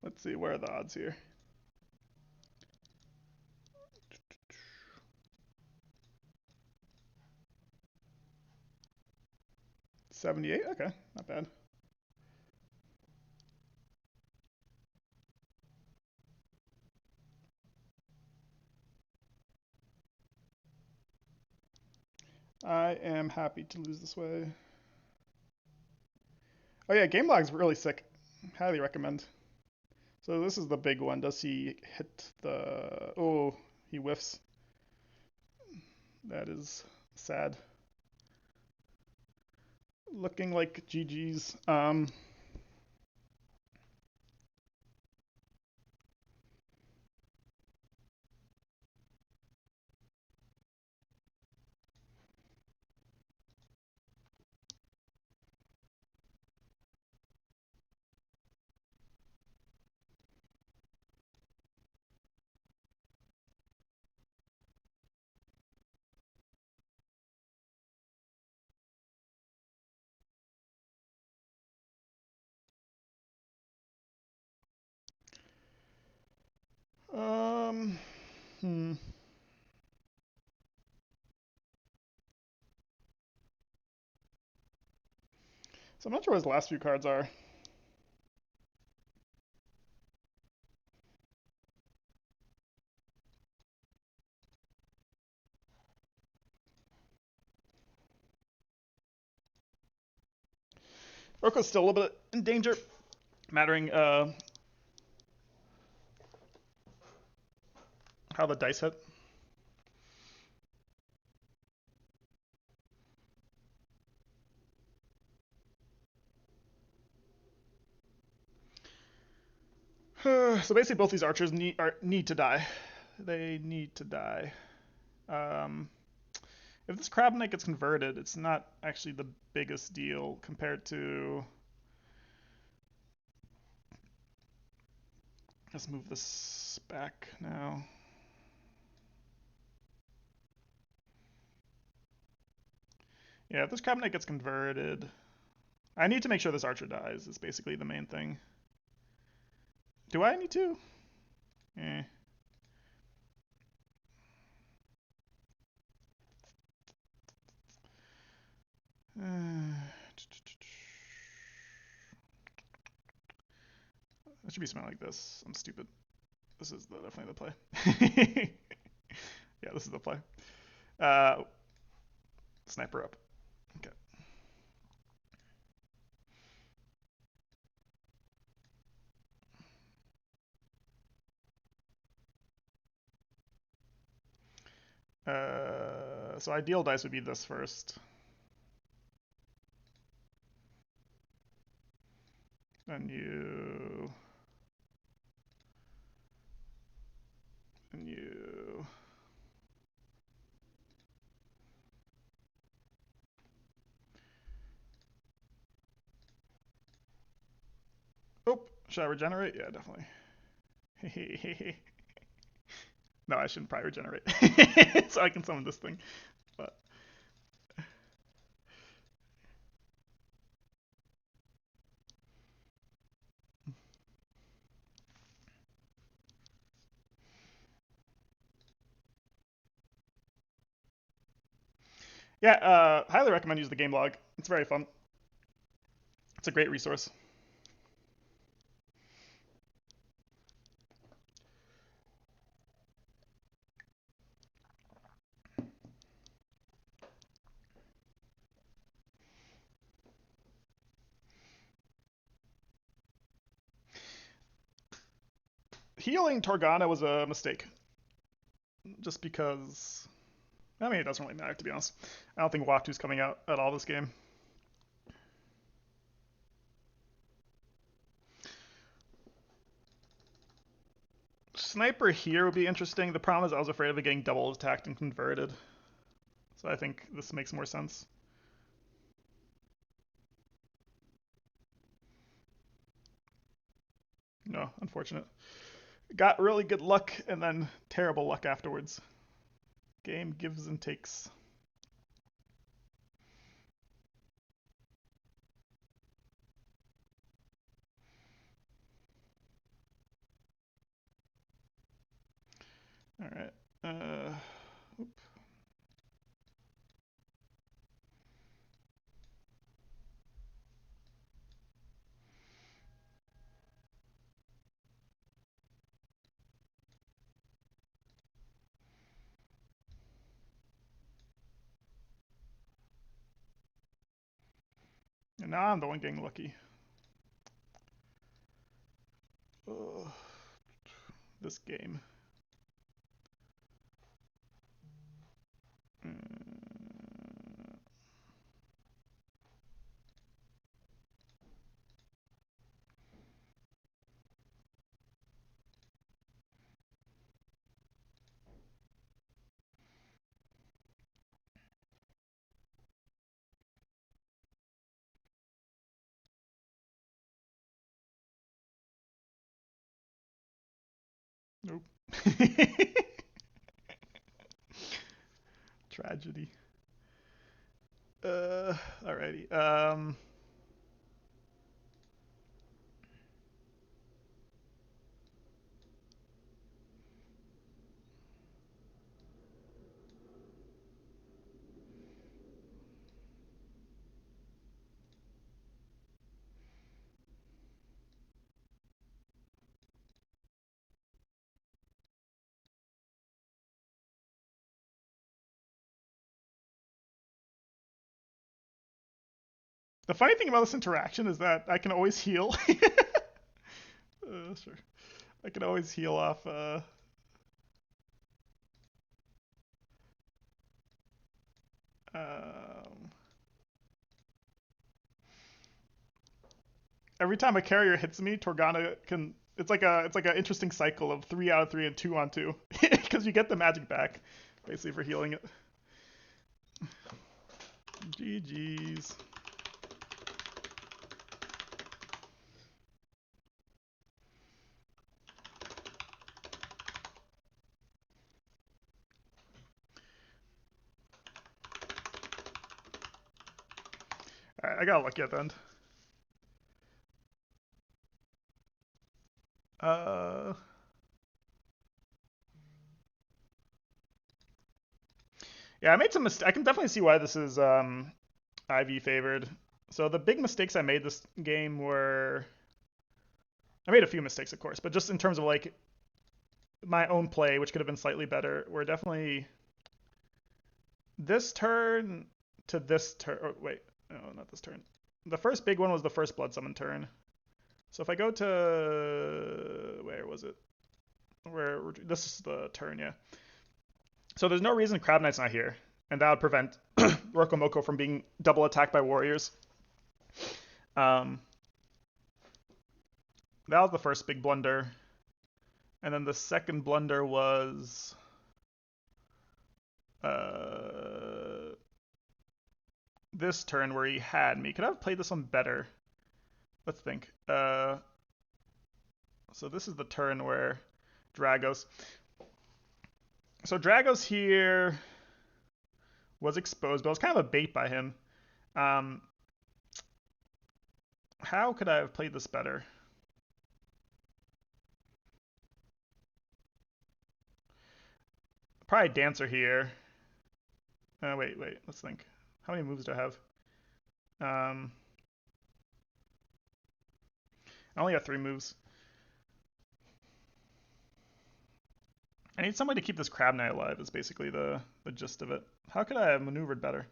Let's see, where are the odds here? $78. Okay, not bad. I am happy to lose this way. Oh yeah, game log's really sick. Highly recommend. So this is the big one. Does he hit the... Oh, he whiffs. That is sad. Looking like GG's. Um, hmm. So I'm not sure what his last few cards are. Roko's still a little bit in danger, mattering how the dice hit. So basically, both these archers need to die. They need to die. Um, if this Crab Knight gets converted, it's not actually the biggest deal compared to... Let's move this back now. Yeah, if this Crab Knight gets converted, I need to make sure this archer dies, is basically the main thing. Do I need to? Eh. It should be something like this. I'm stupid. This is definitely the play. Yeah, this is the play. Uh, Sniper up. Okay. So ideal dice would be this first. Then you. And you. Oh, should I regenerate? Yeah, definitely. No, I shouldn't probably regenerate. So I can summon this thing. But yeah, highly recommend use the game log. It's very fun. It's a great resource. Healing Torgana was a mistake. Just because, I mean, it doesn't really matter, to be honest. I don't think Watu's coming out at all this game. Sniper here would be interesting. The problem is I was afraid of it getting double attacked and converted. So I think this makes more sense. No, unfortunate. Got really good luck and then terrible luck afterwards. Game gives and takes. All right. Oop. And now I'm the one getting lucky. Ugh. This game. Nope. Tragedy. Alrighty. The funny thing about this interaction is that I can always heal. Sure. I can always heal off. Um, every time a carrier hits me, Torgana can. It's like an interesting cycle of 3 out of 3 and 2 on 2 because you get the magic back basically for healing it. GG's. Alright, I got lucky at the end. Uh, yeah, I made some mistakes. I can definitely see why this is IV favored. So the big mistakes I made this game were, I made a few mistakes, of course, but just in terms of like my own play, which could have been slightly better, were definitely this turn to this turn. Oh, wait, no, not this turn. The first big one was the first Blood Summon turn. So if I go to, where was it? Where this is the turn, yeah. So there's no reason Crab Knight's not here, and that would prevent Rokomoko from being double attacked by warriors. Um, that was the first big blunder, and then the second blunder was this turn where he had me. Could I have played this one better? Let's think. So this is the turn where Dragos. So Dragos here was exposed, but it was kind of a bait by him. How could I have played this better? Probably Dancer here. Wait, let's think. How many moves do I have? I only got 3 moves. I need somebody to keep this Crab Knight alive is basically the gist of it. How could I have maneuvered better?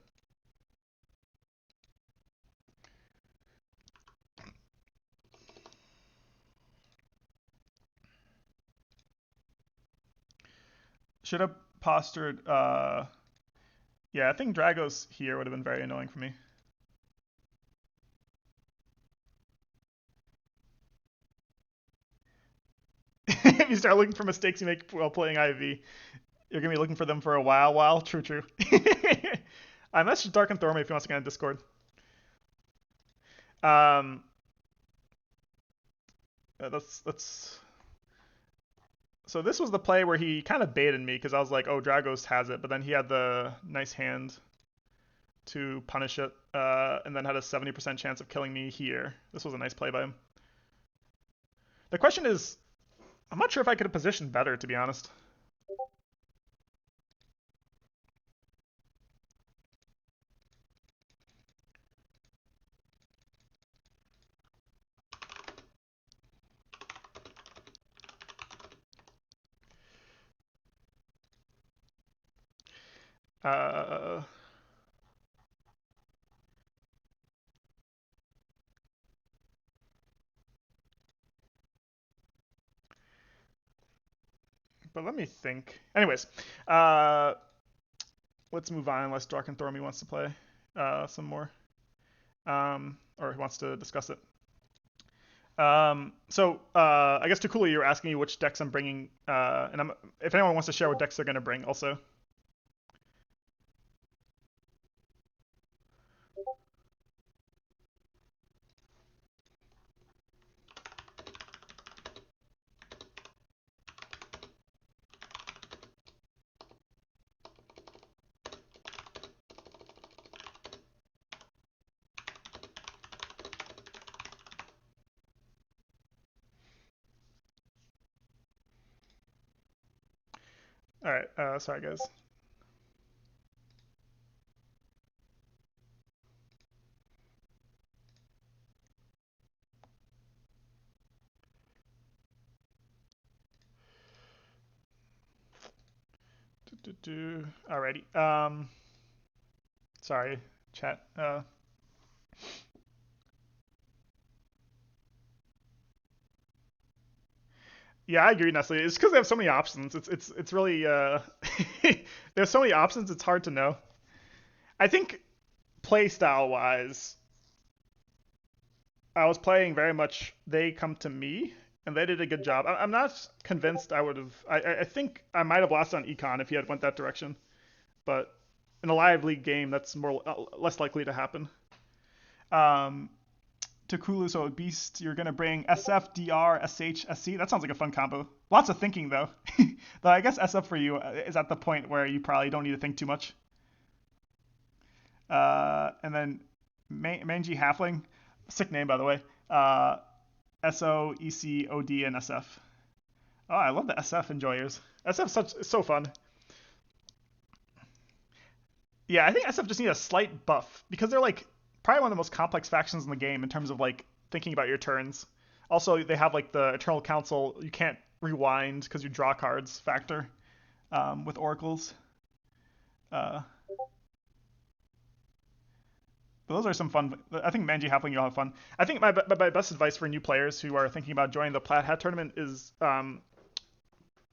Should have postured, yeah, I think Dragos here would have been very annoying for me. If you start looking for mistakes you make while playing IV, you're gonna be looking for them for a while. True. I messaged Dark-Thomy if he wants to get on Discord. That's. So this was the play where he kind of baited me because I was like, oh, Dragos has it, but then he had the nice hand to punish it, and then had a 70% chance of killing me here. This was a nice play by him. The question is, I'm not sure if I could have positioned better, to be honest. Uh, but let me think. Anyways, let's move on unless Dark-Thomy wants to play some more, or he wants to discuss it. I guess to Cooley, you're asking me which decks I'm bringing, and if anyone wants to share what decks they're going to bring also. All right, sorry guys. Alrighty. Sorry, chat. Yeah, I agree, Nestle. It's because they have so many options. It's really there's so many options. It's hard to know. I think playstyle wise, I was playing very much. They come to me, and they did a good job. I'm not convinced I would have. I think I might have lost on Econ if he had went that direction, but in a live league game, that's more less likely to happen. Um, to Kulu, so Beast, you're gonna bring SF, DR, SH, SC. That sounds like a fun combo. Lots of thinking though. Though I guess SF for you is at the point where you probably don't need to think too much. And then Mangy Halfling, sick name by the way. SO, EC, OD, and SF. Oh, I love the SF enjoyers. SF is so fun. Yeah, I think SF just need a slight buff because they're like probably one of the most complex factions in the game in terms of like thinking about your turns. Also, they have like the Eternal Council. You can't rewind because you draw cards factor with oracles. Uh, but those are some fun. I think Manji Halfling, you'll have fun. I think my best advice for new players who are thinking about joining the Plaid Hat tournament is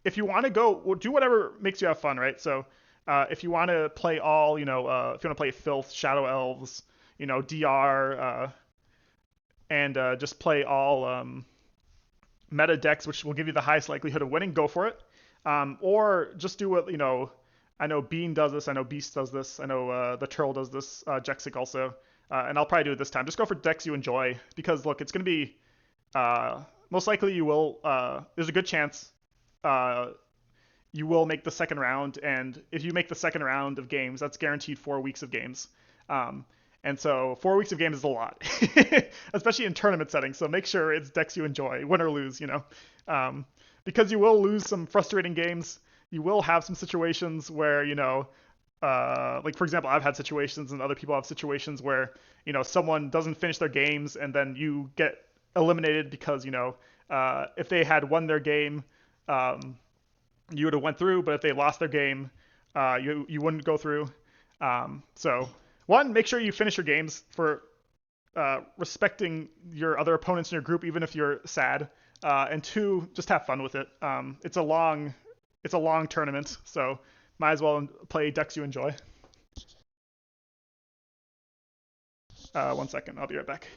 if you want to go, well, do whatever makes you have fun, right? So if you want to play all, if you want to play Filth, Shadow Elves, DR, and just play all meta decks, which will give you the highest likelihood of winning, go for it. Or just do what, I know Bean does this, I know Beast does this, I know the Turtle does this, Jexic also, and I'll probably do it this time. Just go for decks you enjoy, because look, it's going to be, most likely you will, there's a good chance you will make the second round, and if you make the second round of games, that's guaranteed 4 weeks of games. Um, and so 4 weeks of games is a lot, especially in tournament settings. So make sure it's decks you enjoy, win or lose, um, because you will lose some frustrating games. You will have some situations where, like for example, I've had situations and other people have situations where, someone doesn't finish their games and then you get eliminated because, if they had won their game, um, you would have went through, but if they lost their game, you wouldn't go through. So one, make sure you finish your games for respecting your other opponents in your group, even if you're sad. And two, just have fun with it. It's a long tournament, so might as well play decks you enjoy. 1 second, I'll be right back.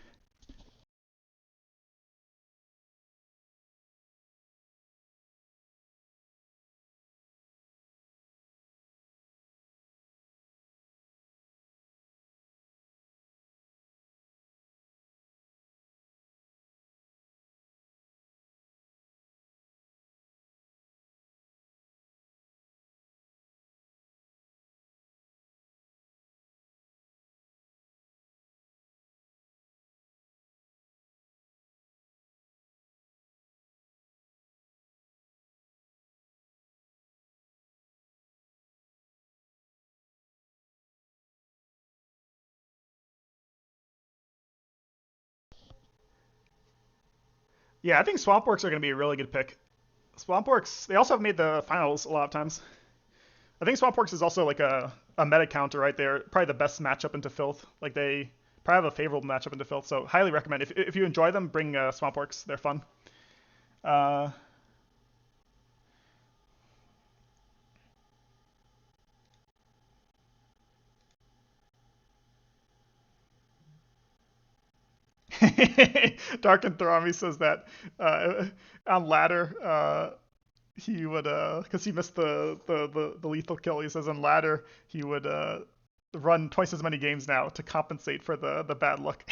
Yeah, I think Swampworks are going to be a really good pick. Swampworks, they also have made the finals a lot of times. I think Swampworks is also like a meta counter, right? They're probably the best matchup into Filth. Like they probably have a favorable matchup into Filth, so highly recommend. If you enjoy them, bring Swampworks. They're fun. Uh, Dark-Thomy says that on ladder he would because he missed the lethal kill. He says on ladder he would run twice as many games now to compensate for the bad luck.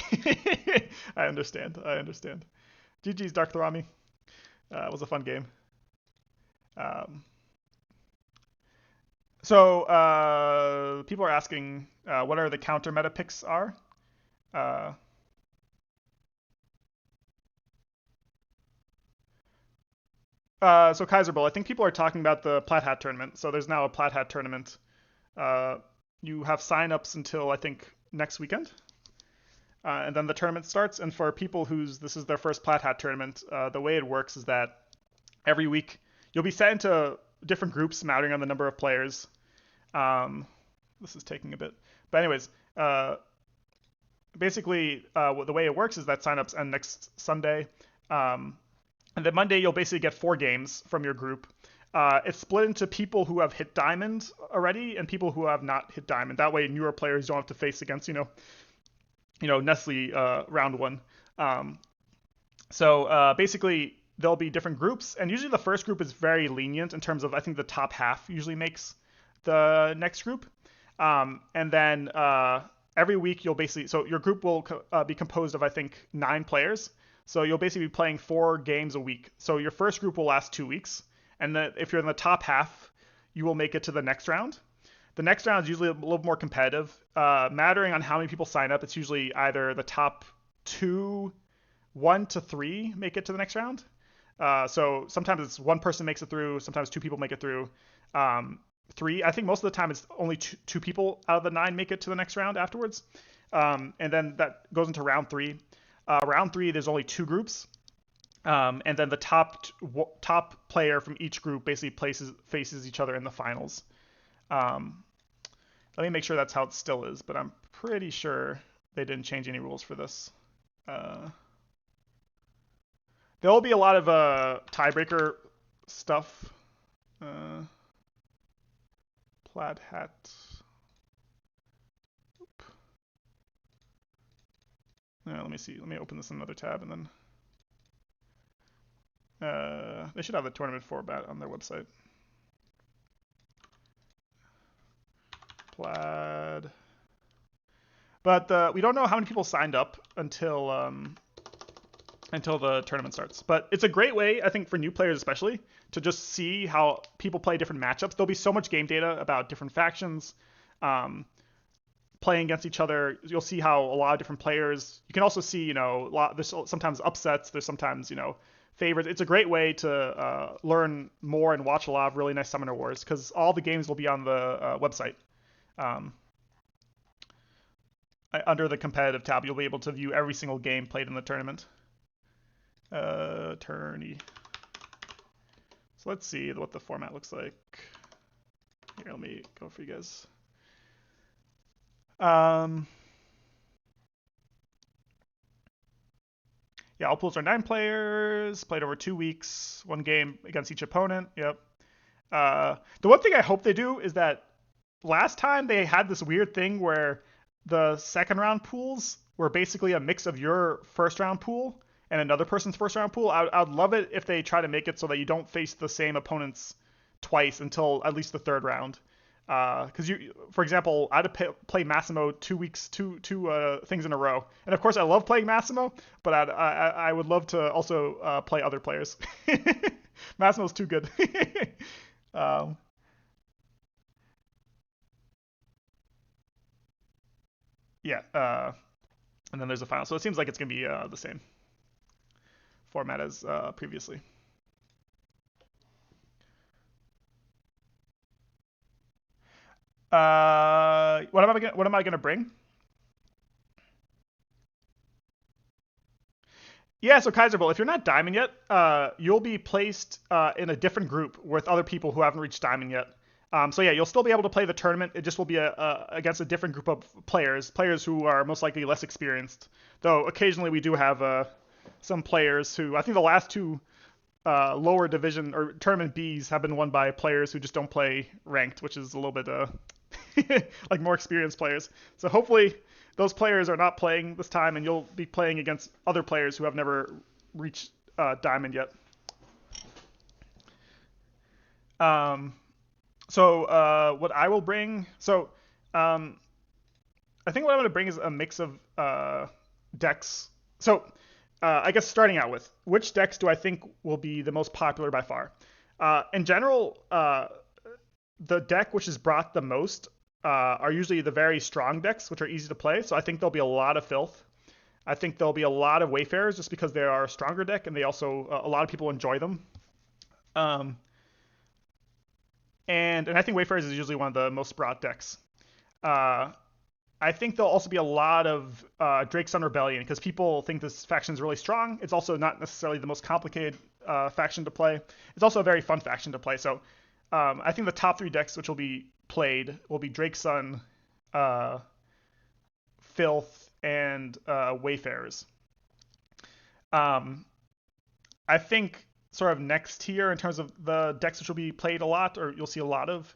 I understand. I understand. GG's Dark-Thomy. It was a fun game. Um, so people are asking what are the counter meta picks are. Uh, so Kaiser Bowl. I think people are talking about the Plat Hat tournament. So there's now a Plat Hat tournament. Uh, you have sign-ups until I think next weekend, and then the tournament starts. And for people whose this is their first Plat Hat tournament, the way it works is that every week you'll be set into different groups, mattering on the number of players. Um, this is taking a bit, but anyways, basically the way it works is that sign-ups end next Sunday. Um, And then Monday, you'll basically get 4 games from your group. It's split into people who have hit diamond already and people who have not hit diamond. That way, newer players don't have to face against, Nestle round one. Um, so basically, there'll be different groups, and usually the first group is very lenient in terms of I think the top half usually makes the next group. And then every week you'll basically so your group will be composed of I think 9 players. So you'll basically be playing 4 games a week. So your first group will last 2 weeks, and if you're in the top half, you will make it to the next round. The next round is usually a little more competitive, mattering on how many people sign up. It's usually either the top two, 1 to 3 make it to the next round. So sometimes it's one person makes it through, sometimes 2 people make it through. Um, 3. I think most of the time it's only two people out of the 9 make it to the next round afterwards. And then that goes into round 3. Round 3, there's only 2 groups. And then the top player from each group basically faces each other in the finals. Let me make sure that's how it still is, but I'm pretty sure they didn't change any rules for this. There will be a lot of tiebreaker stuff. Plaid hat. Let me see. Let me open this in another tab and then. They should have the tournament format on their website. Plaid. But we don't know how many people signed up until the tournament starts. But it's a great way, I think, for new players especially, to just see how people play different matchups. There'll be so much game data about different factions playing against each other. You'll see how a lot of different players. You can also see, there's sometimes upsets. There's sometimes, favorites. It's a great way to learn more and watch a lot of really nice Summoner Wars because all the games will be on the website. Under the competitive tab, you'll be able to view every single game played in the tournament. Tourney. So let's see what the format looks like. Here, let me go for you guys. Yeah, all pools are 9 players, played over 2 weeks, 1 game against each opponent. Yep. The one thing I hope they do is that last time they had this weird thing where the second round pools were basically a mix of your first round pool and another person's first round pool. I'd love it if they try to make it so that you don't face the same opponents twice until at least the third round. Because for example, I had to play Massimo 2 weeks, two things in a row, and of course I love playing Massimo, but I would love to also play other players. Massimo's too good. Yeah, and then there's a final. So it seems like it's going to be the same format as previously. What am I going to bring? Yeah, so Kaiser Bowl, if you're not Diamond yet, you'll be placed in a different group with other people who haven't reached Diamond yet. So yeah, you'll still be able to play the tournament. It just will be against a different group of players who are most likely less experienced. Though occasionally we do have some players who, I think the last 2 lower division or tournament Bs have been won by players who just don't play ranked, which is a little bit like more experienced players. So hopefully those players are not playing this time, and you'll be playing against other players who have never reached Diamond yet. So what I will bring, I think what I'm going to bring is a mix of decks. So I guess starting out with, which decks do I think will be the most popular by far? In general, the deck which is brought the most are usually the very strong decks, which are easy to play. So I think there'll be a lot of Filth. I think there'll be a lot of Wayfarers just because they are a stronger deck, and they also, a lot of people enjoy them. And I think Wayfarers is usually one of the most brought decks. I think there'll also be a lot of Drake Sun Rebellion because people think this faction is really strong. It's also not necessarily the most complicated faction to play. It's also a very fun faction to play. So I think the top 3 decks which will be played will be Drake Sun, Filth, and Wayfarers. I think sort of next tier in terms of the decks which will be played a lot, or you'll see a lot of,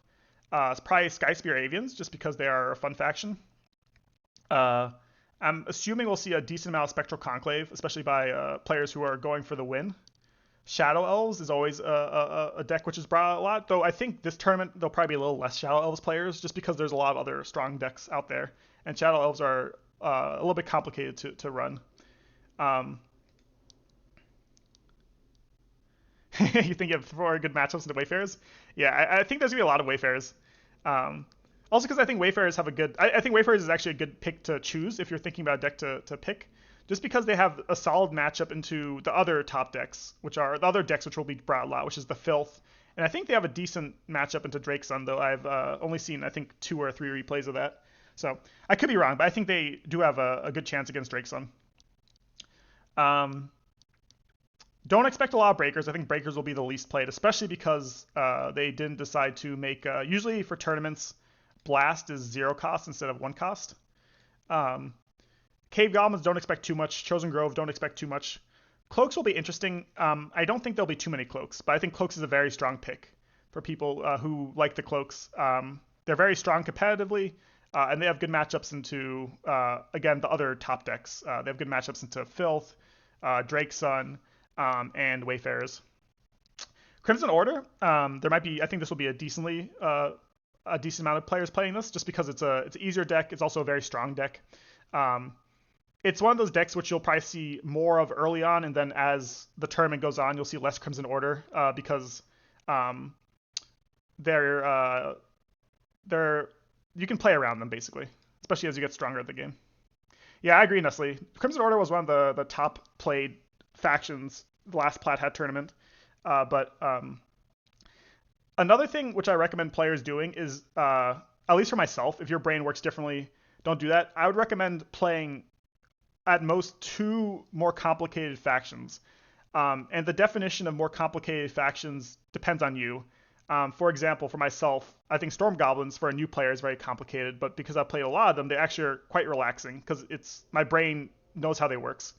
it's probably Skyspear Avians, just because they are a fun faction. I'm assuming we'll see a decent amount of Spectral Conclave, especially by players who are going for the win. Shadow Elves is always a deck which is brought a lot, though I think this tournament there'll probably be a little less Shadow Elves players, just because there's a lot of other strong decks out there, and Shadow Elves are a little bit complicated to run. You think you have 4 good matchups into Wayfarers? Yeah, I think there's gonna be a lot of Wayfarers. Also, because I think Wayfarers have a good. I think Wayfarers is actually a good pick to choose if you're thinking about a deck to pick, just because they have a solid matchup into the other top decks, which are the other decks which will be brought a lot, which is the Filth And I think they have a decent matchup into Drake's Son, though I've only seen, I think, 2 or 3 replays of that. So I could be wrong, but I think they do have a good chance against Drake's Son. Um, don't expect a lot of breakers. I think breakers will be the least played, especially because they didn't decide to make. Usually for tournaments, blast is 0 cost instead of 1 cost. Um, Cave Goblins don't expect too much. Chosen Grove don't expect too much. Cloaks will be interesting. I don't think there'll be too many cloaks, but I think cloaks is a very strong pick for people who like the cloaks. They're very strong competitively, and they have good matchups into again the other top decks. They have good matchups into Filth, Drake's Son, and Wayfarers. Crimson Order, there might be. I think this will be a decent amount of players playing this, just because it's an easier deck. It's also a very strong deck. It's one of those decks which you'll probably see more of early on, and then as the tournament goes on, you'll see less Crimson Order because they're you can play around them basically, especially as you get stronger at the game. Yeah, I agree, Nestle. Crimson Order was one of the top played factions the last Plat Hat tournament, but another thing which I recommend players doing is, at least for myself, if your brain works differently, don't do that. I would recommend playing at most 2 more complicated factions. And the definition of more complicated factions depends on you. For example, for myself, I think Storm Goblins for a new player is very complicated, but because I've played a lot of them, they actually are quite relaxing because my brain knows how they works.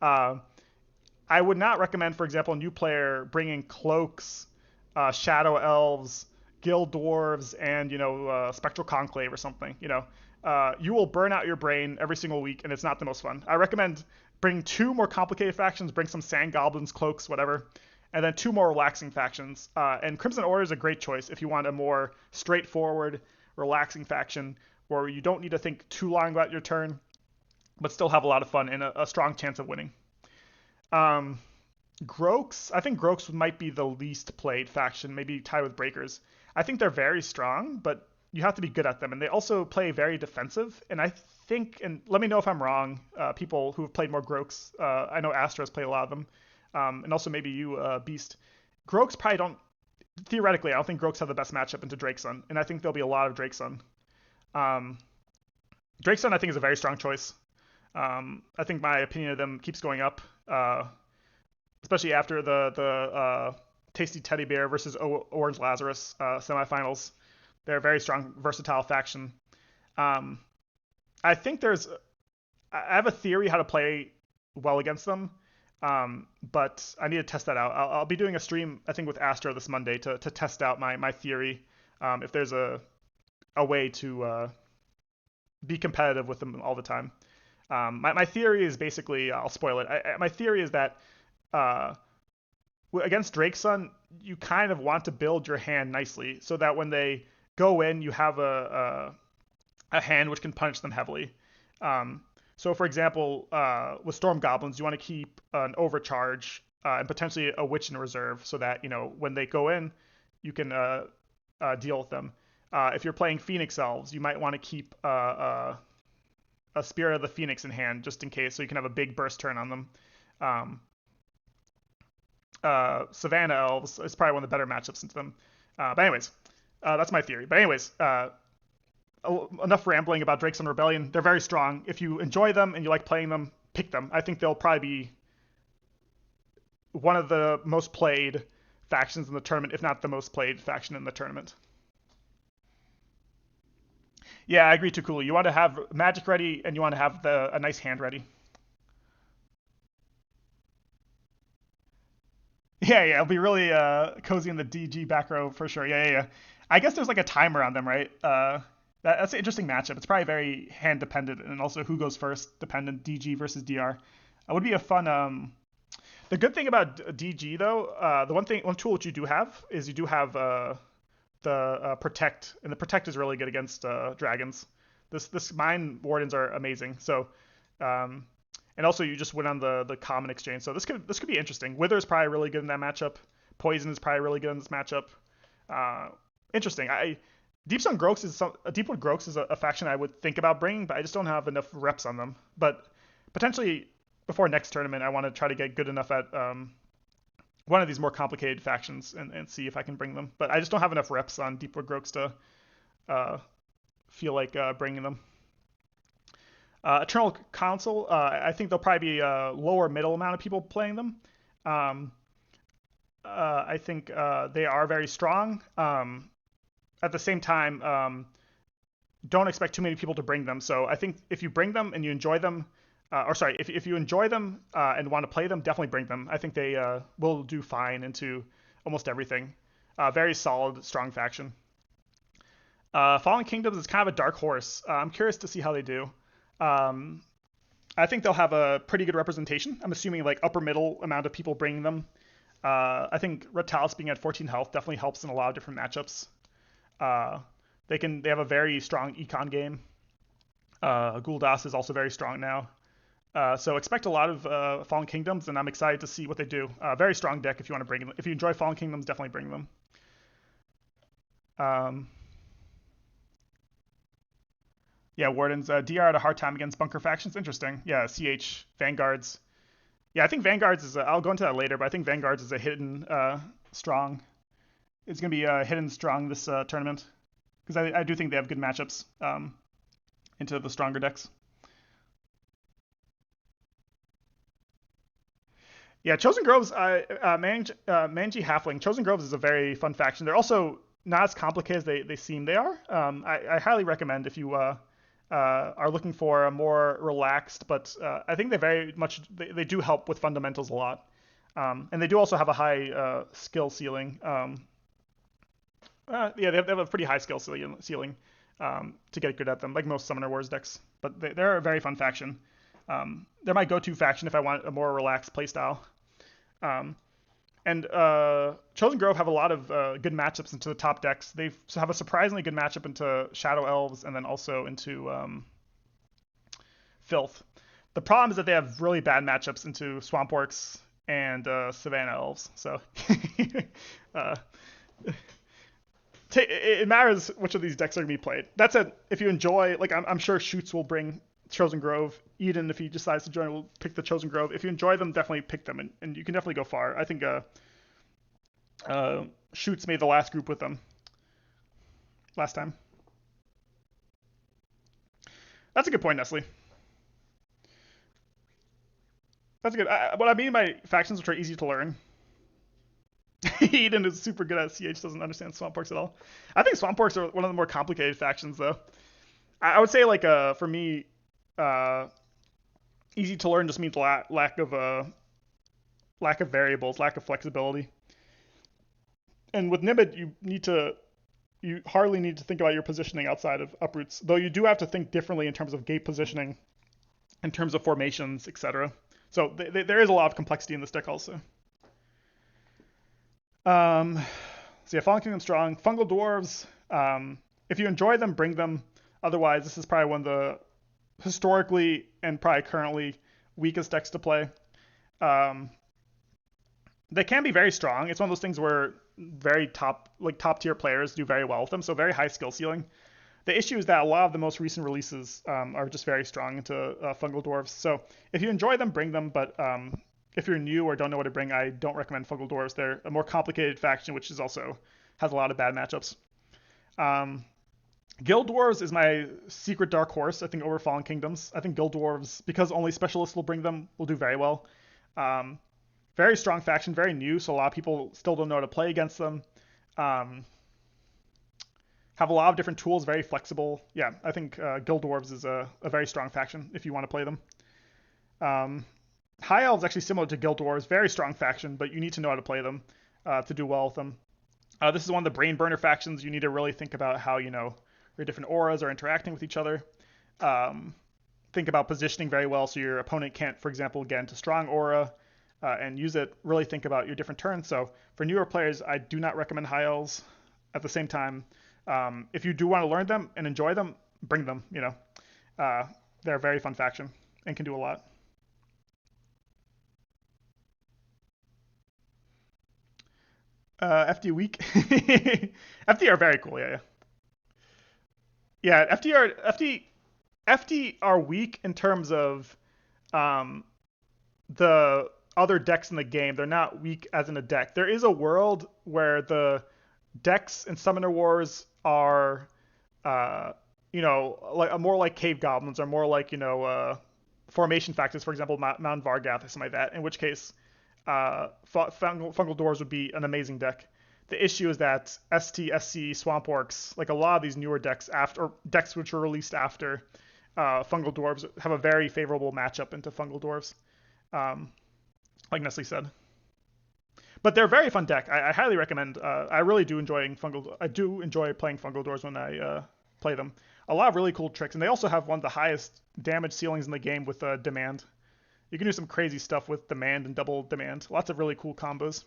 I would not recommend, for example, a new player bringing Cloaks, Shadow Elves, Guild Dwarves, and Spectral Conclave or something. You will burn out your brain every single week, and it's not the most fun. I recommend bring 2 more complicated factions, bring some Sand Goblins, Cloaks, whatever, and then 2 more relaxing factions. And Crimson Order is a great choice if you want a more straightforward, relaxing faction where you don't need to think too long about your turn, but still have a lot of fun and a strong chance of winning. Groaks, I think Groaks might be the least played faction, maybe tied with Breakers. I think they're very strong, but you have to be good at them, and they also play very defensive. And I think, and let me know if I'm wrong, people who have played more Groaks. I know Astra has played a lot of them, and also maybe you, Beast. Groaks probably don't. Theoretically, I don't think Groaks have the best matchup into Drake's Son, and I think there'll be a lot of Drake's Son. Drake's Son, I think, is a very strong choice. I think my opinion of them keeps going up, especially after the Tasty Teddy Bear versus Orange Lazarus semifinals. They're a very strong, versatile faction. I think I have a theory how to play well against them, but I need to test that out. I'll be doing a stream, I think, with Astro this Monday to test out my theory, if there's a way to be competitive with them all the time. My theory is basically, I'll spoil it. My theory is that against Drake's Son, you kind of want to build your hand nicely so that when they go in, you have a hand which can punish them heavily. So, for example, with Storm Goblins, you want to keep an overcharge and potentially a Witch in reserve so that when they go in, you can deal with them. If you're playing Phoenix Elves, you might want to keep a Spirit of the Phoenix in hand just in case, so you can have a big burst turn on them. Savannah Elves is probably one of the better matchups into them. But anyways, that's my theory. But anyways, enough rambling about Drake's Son Rebellion. They're very strong. If you enjoy them and you like playing them, pick them. I think they'll probably be one of the most played factions in the tournament, if not the most played faction in the tournament. Yeah, I agree, Tukulu. You want to have magic ready, and you want to have a nice hand ready. Yeah, it'll be really cozy in the DG back row for sure. Yeah. I guess there's like a timer on them, right? That's an interesting matchup. It's probably very hand dependent, and also who goes first dependent. DG versus DR. It would be a fun. The good thing about DG though, one tool which you do have is you do have the protect, and the protect is really good against dragons. This mine wardens are amazing. So, and also you just win on the common exchange. So this could be interesting. Wither is probably really good in that matchup. Poison is probably really good in this matchup. Interesting. Deepwood Groaks is a faction I would think about bringing, but I just don't have enough reps on them. But potentially before next tournament, I want to try to get good enough at one of these more complicated factions and see if I can bring them. But I just don't have enough reps on Deepwood Groaks to uh, feel like bringing them. Eternal Council, I think there'll probably be a lower middle amount of people playing them. Um, I think they are very strong. At the same time, don't expect too many people to bring them. So I think if you bring them and you enjoy them, or sorry, if you enjoy them and want to play them, definitely bring them. I think they will do fine into almost everything. Very solid, strong faction. Fallen Kingdoms is kind of a dark horse. I'm curious to see how they do. Um, I think they'll have a pretty good representation. I'm assuming like upper middle amount of people bringing them. I think Red Talus being at 14 health definitely helps in a lot of different matchups. Uh, they have a very strong econ game. Gul'das is also very strong now. So expect a lot of Fallen Kingdoms, and I'm excited to see what they do. Very strong deck if you want to bring them. If you enjoy Fallen Kingdoms, definitely bring them. Um, yeah, Wardens. DR had a hard time against Bunker factions. Interesting. Yeah, CH Vanguards. Yeah, I think Vanguards is. I'll go into that later, but I think Vanguards is a hidden strong. It's going to be hidden strong this tournament because I do think they have good matchups into the stronger decks. Yeah, Chosen Groves, Manji Halfling. Chosen Groves is a very fun faction. They're also not as complicated as they seem they are. I highly recommend if you are looking for a more relaxed, but I think they do help with fundamentals a lot. And they do also have a high skill ceiling. Yeah, they have a pretty high skill ceiling to get good at them, like most Summoner Wars decks. But they're a very fun faction. They're my go-to faction if I want a more relaxed playstyle. Um, and Chosen Grove have a lot of good matchups into the top decks. They have a surprisingly good matchup into Shadow Elves and then also into Filth. The problem is that they have really bad matchups into Swamp Orcs and Savannah Elves. So uh, it matters which of these decks are going to be played. That said, if you enjoy, like I'm sure Shoots will bring Chosen Grove. Eden, if he decides to join, will pick the Chosen Grove. If you enjoy them, definitely pick them, and you can definitely go far. I think Shoots made the last group with them last time. That's a good point, Nestle. That's good. What I mean by factions which are easy to learn. Eden is super good at CH, doesn't understand Swamp Orcs at all. I think Swamp Orcs are one of the more complicated factions, though. I would say, like, for me, uh, easy to learn just means lack of variables, lack of flexibility. And with Nimid, you hardly need to think about your positioning outside of uproots, though you do have to think differently in terms of gate positioning, in terms of formations, etc. So there is a lot of complexity in this deck also. So yeah, Fallen Kingdom strong. Fungal Dwarves, if you enjoy them, bring them. Otherwise, this is probably one of the historically and probably currently weakest decks to play. They can be very strong. It's one of those things where very top tier players do very well with them. So very high skill ceiling. The issue is that a lot of the most recent releases are just very strong into Fungal Dwarves. So if you enjoy them, bring them. But if you're new or don't know what to bring, I don't recommend Fungal Dwarves. They're a more complicated faction, which is also has a lot of bad matchups. Guild Dwarves is my secret dark horse, I think, over Fallen Kingdoms. I think Guild Dwarves, because only specialists will bring them, will do very well. Very strong faction, very new, so a lot of people still don't know how to play against them. Have a lot of different tools, very flexible. Yeah, I think Guild Dwarves is a very strong faction if you want to play them. High Elves actually similar to Guild Dwarves, very strong faction, but you need to know how to play them to do well with them. This is one of the brain burner factions. You need to really think about how your different auras are interacting with each other. Think about positioning very well so your opponent can't, for example, get into strong aura and use it. Really think about your different turns. So for newer players, I do not recommend High Elves. At the same time, if you do want to learn them and enjoy them, bring them. They're a very fun faction and can do a lot. FD weak. FD are very cool. Yeah. Yeah, FD are weak in terms of the other decks in the game. They're not weak as in a deck. There is a world where the decks in Summoner Wars are, uh, like more like cave goblins, or more like formation factors. For example, Mount Vargath or something like that. In which case, fungal dwarves would be an amazing deck. The issue is that ST, SC, Swamp Orcs, like a lot of these newer decks or decks which were released after fungal dwarves, have a very favorable matchup into fungal dwarves, like Nestle said. But they're a very fun deck. I highly recommend. I really do enjoy fungal. I do enjoy playing fungal dwarves when I play them. A lot of really cool tricks, and they also have one of the highest damage ceilings in the game with demand. You can do some crazy stuff with demand and double demand. Lots of really cool combos.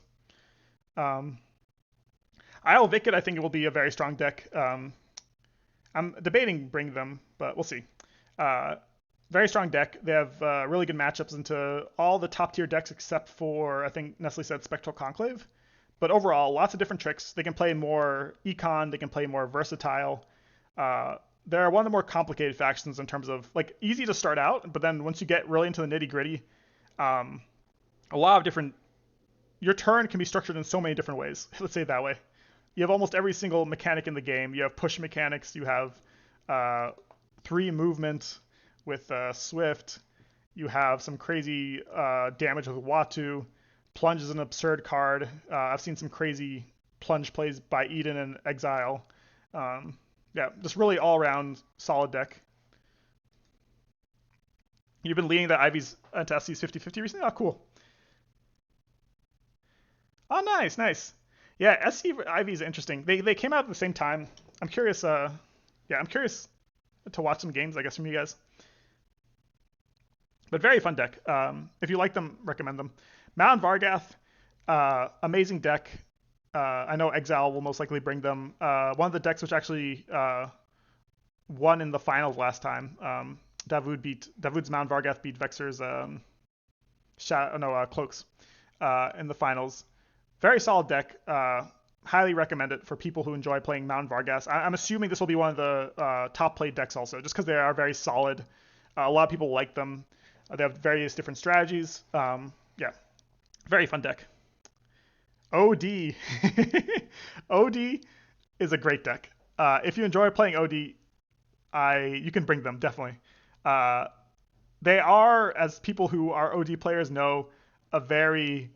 I'll Vic it. I think it will be a very strong deck. I'm debating bring them, but we'll see. Very strong deck. They have really good matchups into all the top tier decks except for, I think Nestle said, Spectral Conclave. But overall, lots of different tricks. They can play more econ. They can play more versatile. They're one of the more complicated factions in terms of like easy to start out, but then once you get really into the nitty gritty, a lot of different. Your turn can be structured in so many different ways. Let's say it that way. You have almost every single mechanic in the game. You have push mechanics. You have 3 movement with Swift. You have some crazy damage with Watu. Plunge is an absurd card. I've seen some crazy plunge plays by Eden and Exile. Yeah, just really all-around solid deck. You've been leading the Ivies into SC's 50-50 recently? Oh, cool. Oh, nice, nice. Yeah, SC Ivies is interesting. They came out at the same time. I'm curious. Yeah, I'm curious to watch some games, I guess, from you guys. But very fun deck. If you like them, recommend them. Mount Vargath, amazing deck. I know Exile will most likely bring them. One of the decks which actually won in the finals last time. Davud's Mount Vargath beat Vexer's Cloaks in the finals. Very solid deck. Highly recommend it for people who enjoy playing Mount Vargas. I'm assuming this will be one of the top played decks also, just because they are very solid. A lot of people like them. They have various different strategies. Yeah, very fun deck. OD. OD is a great deck. If you enjoy playing OD, you can bring them, definitely. They are, as people who are OD players know, a very...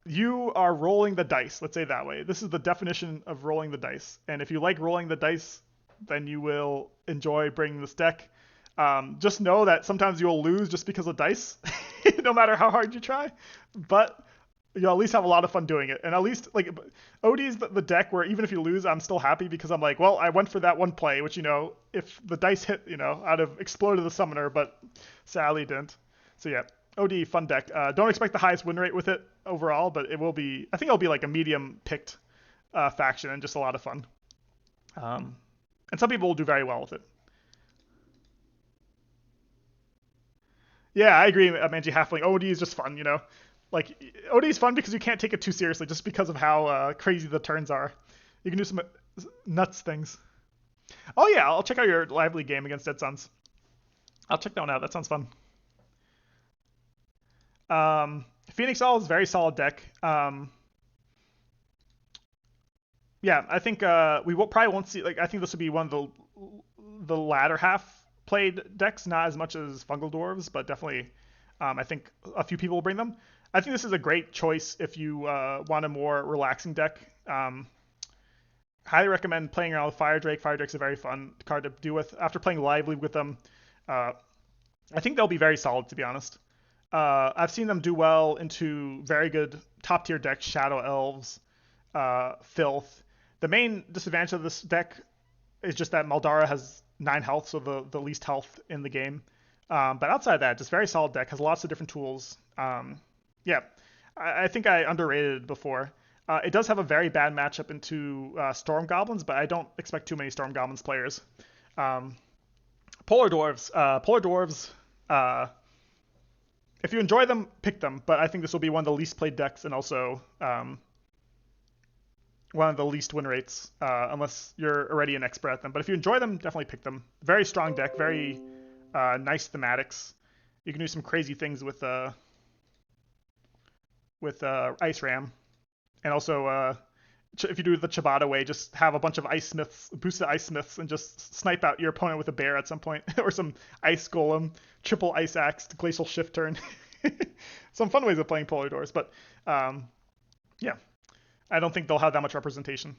you are rolling the dice, let's say it that way. This is the definition of rolling the dice. And if you like rolling the dice, then you will enjoy bringing this deck. Just know that sometimes you'll lose just because of dice, no matter how hard you try. But you'll at least have a lot of fun doing it. And at least, like, OD is the deck where even if you lose, I'm still happy because I'm like, well, I went for that one play, which, if the dice hit, I'd have exploded the summoner, but sadly didn't. So yeah, OD, fun deck. Don't expect the highest win rate with it overall, but it will be, I think it'll be like a medium picked faction and just a lot of fun. And some people will do very well with it. Yeah, I agree, Manji Halfling. OD is just fun, Like, OD is fun because you can't take it too seriously just because of how crazy the turns are. You can do some nuts things. Oh yeah, I'll check out your Liveleague game against Dead Suns. I'll check that one out. That sounds fun. Phoenix All is a very solid deck. Yeah, I think probably won't see. Like, I think this will be one of the latter half played decks, not as much as Fungal Dwarves, but definitely, I think a few people will bring them. I think this is a great choice if you want a more relaxing deck. Highly recommend playing around with Fire Drake. Fire Drake's a very fun card to deal with. After playing Liveleague with them, I think they'll be very solid, to be honest. I've seen them do well into very good top tier decks, Shadow Elves, Filth. The main disadvantage of this deck is just that Maldara has 9 health, so the least health in the game. But outside of that, just very solid deck, has lots of different tools. Yeah, I think I underrated it before. It does have a very bad matchup into Storm Goblins, but I don't expect too many Storm Goblins players. Polar Dwarves, if you enjoy them, pick them, but I think this will be one of the least played decks and also one of the least win rates, unless you're already an expert at them. But if you enjoy them, definitely pick them. Very strong deck, very nice thematics. You can do some crazy things with with Ice Ram, and also if you do it the Chibata way, just have a bunch of Ice Smiths, boosted Ice Smiths, and just snipe out your opponent with a bear at some point, or some Ice Golem, triple Ice Axe, Glacial Shift turn. Some fun ways of playing Polar Doors, but yeah, I don't think they'll have that much representation.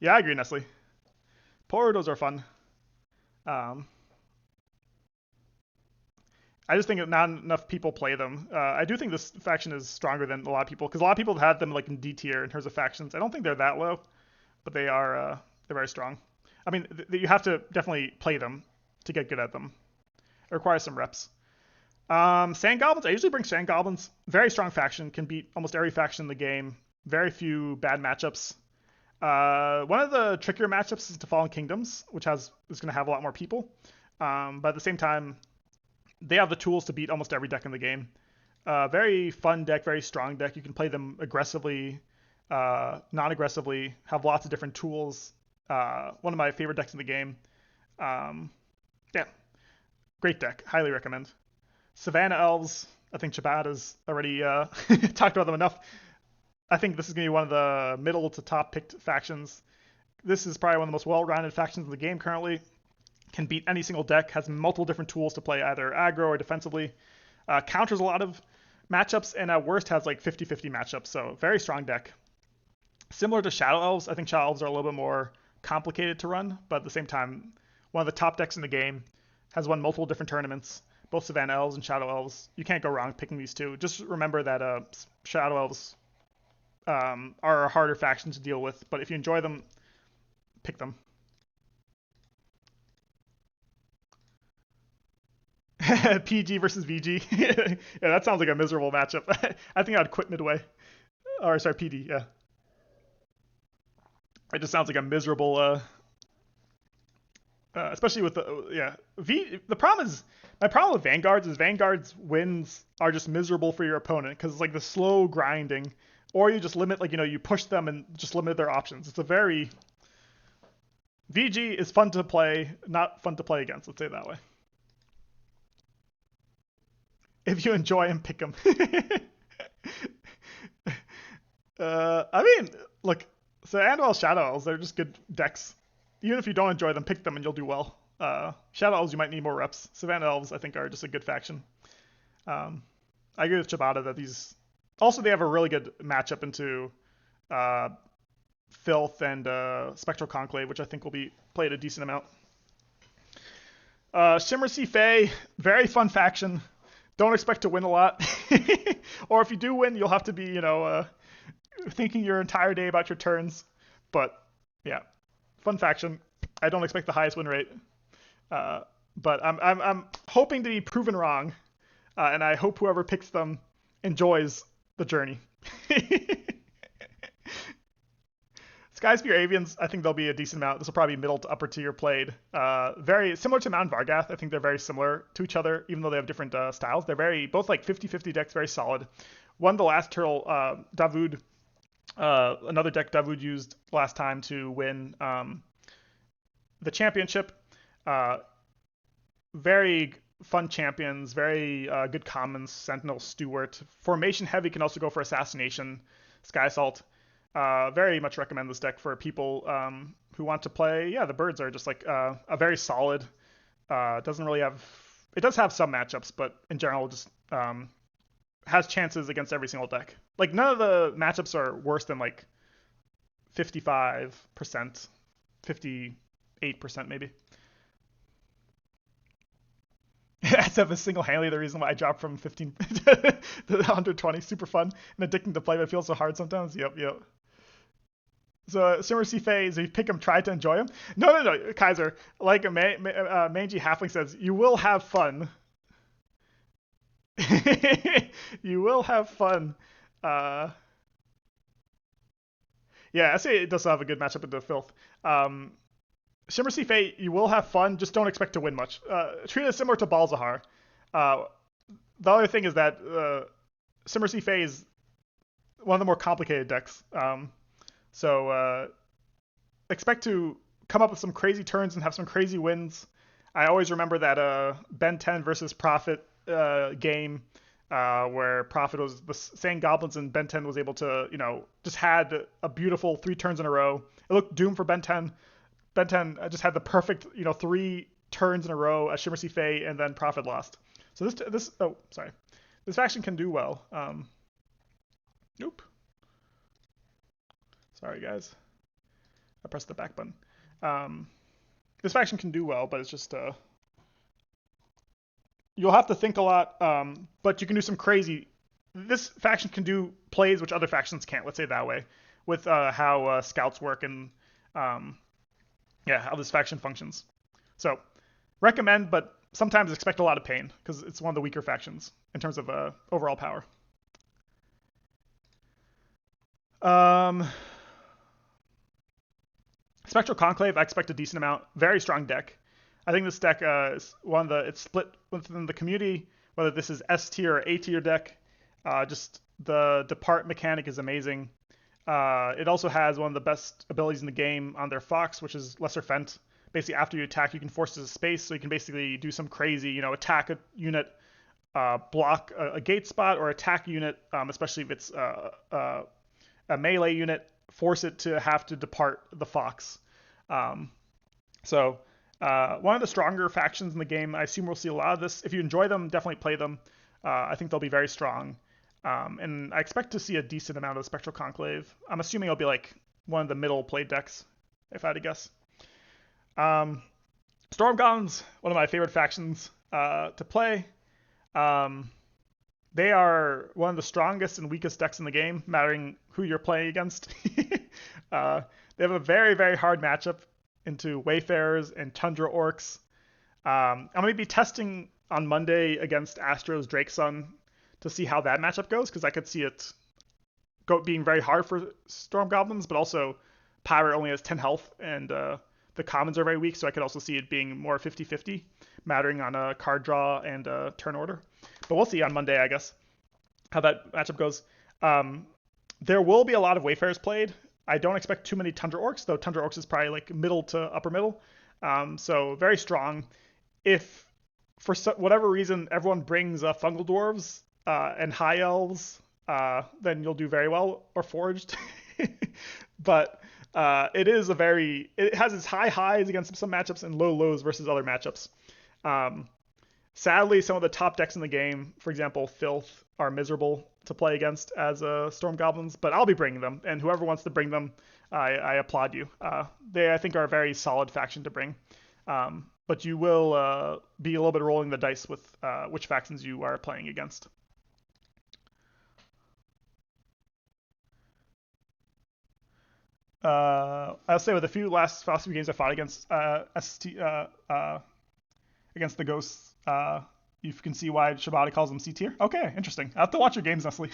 Yeah, I agree, Nestle. Polar Doors are fun. Um, I just think not enough people play them. I do think this faction is stronger than a lot of people because a lot of people have had them like in D tier in terms of factions. I don't think they're that low, but they're very strong. I mean, you have to definitely play them to get good at them. It requires some reps. Sand Goblins. I usually bring Sand Goblins. Very strong faction. Can beat almost every faction in the game. Very few bad matchups. One of the trickier matchups is to Fallen Kingdoms, which is going to have a lot more people. But at the same time, they have the tools to beat almost every deck in the game. Very fun deck, very strong deck. You can play them aggressively, non-aggressively, have lots of different tools. One of my favorite decks in the game. Yeah, great deck. Highly recommend. Savannah Elves. I think Chibata's already talked about them enough. I think this is going to be one of the middle to top picked factions. This is probably one of the most well-rounded factions in the game currently. Can beat any single deck, has multiple different tools to play either aggro or defensively. Counters a lot of matchups, and at worst has like 50-50 matchups, so very strong deck. Similar to Shadow Elves, I think Shadow Elves are a little bit more complicated to run, but at the same time, one of the top decks in the game, has won multiple different tournaments, both Savannah Elves and Shadow Elves. You can't go wrong picking these two. Just remember that Shadow Elves are a harder faction to deal with, but if you enjoy them, pick them. PG versus VG. Yeah, that sounds like a miserable matchup. I think I'd quit midway. Or sorry, PD. Yeah, it just sounds like a miserable. Especially with the yeah The problem is my problem with Vanguards is Vanguards wins are just miserable for your opponent because it's like the slow grinding, or you just limit you push them and just limit their options. It's a very VG is fun to play, not fun to play against. Let's say it that way. If you enjoy them, pick them. I mean, look, so Anduel Shadow Elves, they're just good decks. Even if you don't enjoy them, pick them and you'll do well. Shadow Elves, you might need more reps. Savannah Elves, I think, are just a good faction. I agree with Chibata that these... Also, they have a really good matchup into Filth and Spectral Conclave, which I think will be played a decent amount. Shimmer Sea Fae, very fun faction. Don't expect to win a lot. Or if you do win, you'll have to be, thinking your entire day about your turns. But, yeah. Fun faction. I don't expect the highest win rate. But I'm hoping to be proven wrong. And I hope whoever picks them enjoys the journey. Skyspear Avians, I think they'll be a decent amount. This will probably be middle to upper tier played. Very similar to Mount Vargath. I think they're very similar to each other, even though they have different styles. They're both like 50-50 decks, very solid. Won the last turtle, Davood, another deck Davood used last time to win the championship. Very fun champions, very good commons, Sentinel, Stewart. Formation heavy can also go for Assassination, Sky Salt. Very much recommend this deck for people who want to play. Yeah, the birds are just like a very solid. Doesn't really have. It does have some matchups, but in general, just has chances against every single deck. Like none of the matchups are worse than like 55%, 58% maybe. SF is single-handedly the reason why I dropped from 15 to 120. Super fun and addicting to play, but it feels so hard sometimes. Yep. So Shimmer Sea Fae, if you pick them, try to enjoy them. No, Kaiser. Like a Mangy Halfling says, you will have fun. You will have fun. Yeah, I say it does have a good matchup into Filth. Shimmer Sea Fae, you will have fun, just don't expect to win much. Treat it similar to Balzahar. The other thing is that Shimmer Sea Fae is one of the more complicated decks. So expect to come up with some crazy turns and have some crazy wins. I always remember that Ben 10 versus Prophet game where Prophet was the same goblins and Ben 10 was able to, just had a beautiful 3 turns in a row. It looked doomed for Ben 10. Ben 10 just had the perfect, 3 turns in a row as Shimmersea Fae, and then Prophet lost. So this faction can do well. Nope. Sorry guys, I pressed the back button. This faction can do well, but it's just you'll have to think a lot, but you can do some crazy. This faction can do plays which other factions can't. Let's say it that way, with how scouts work and how this faction functions. So recommend, but sometimes expect a lot of pain because it's one of the weaker factions in terms of overall power. Spectral Conclave, I expect a decent amount. Very strong deck. I think this deck is it's split within the community, whether this is S tier or A tier deck. Just the depart mechanic is amazing. It also has one of the best abilities in the game on their Fox, which is Lesser Fent. Basically, after you attack, you can force it to space, so you can basically do some crazy, attack a unit, block a gate spot, or attack a unit, especially if it's a melee unit, force it to have to depart the Fox. So one of the stronger factions in the game. I assume we'll see a lot of this. If you enjoy them, definitely play them. I think they'll be very strong. And I expect to see a decent amount of Spectral Conclave. I'm assuming it'll be like one of the middle play decks, if I had to guess. Storm Goblins, one of my favorite factions to play. They are one of the strongest and weakest decks in the game, mattering who you're playing against. They have a very, very hard matchup into Wayfarers and Tundra Orcs. I'm going to be testing on Monday against Astro's Drakesun to see how that matchup goes, because I could see it being very hard for Storm Goblins, but also Pyre only has 10 health, and the commons are very weak, so I could also see it being more 50-50, mattering on a card draw and a turn order. But we'll see on Monday, I guess, how that matchup goes. There will be a lot of Wayfarers played. I don't expect too many Tundra Orcs, though Tundra Orcs is probably like middle to upper middle. So very strong. If for whatever reason everyone brings Fungal Dwarves and High Elves, then you'll do very well, or Forged. But it has its high highs against some matchups and low lows versus other matchups. Sadly, some of the top decks in the game, for example, Filth, are miserable to play against as Storm Goblins, but I'll be bringing them, and whoever wants to bring them, I applaud you. They, I think, are a very solid faction to bring, but you will be a little bit rolling the dice with which factions you are playing against. I'll say with a few few games I fought against against the Ghosts, you can see why Shibata calls them C tier. Okay, interesting. I have to watch your games, Nestle.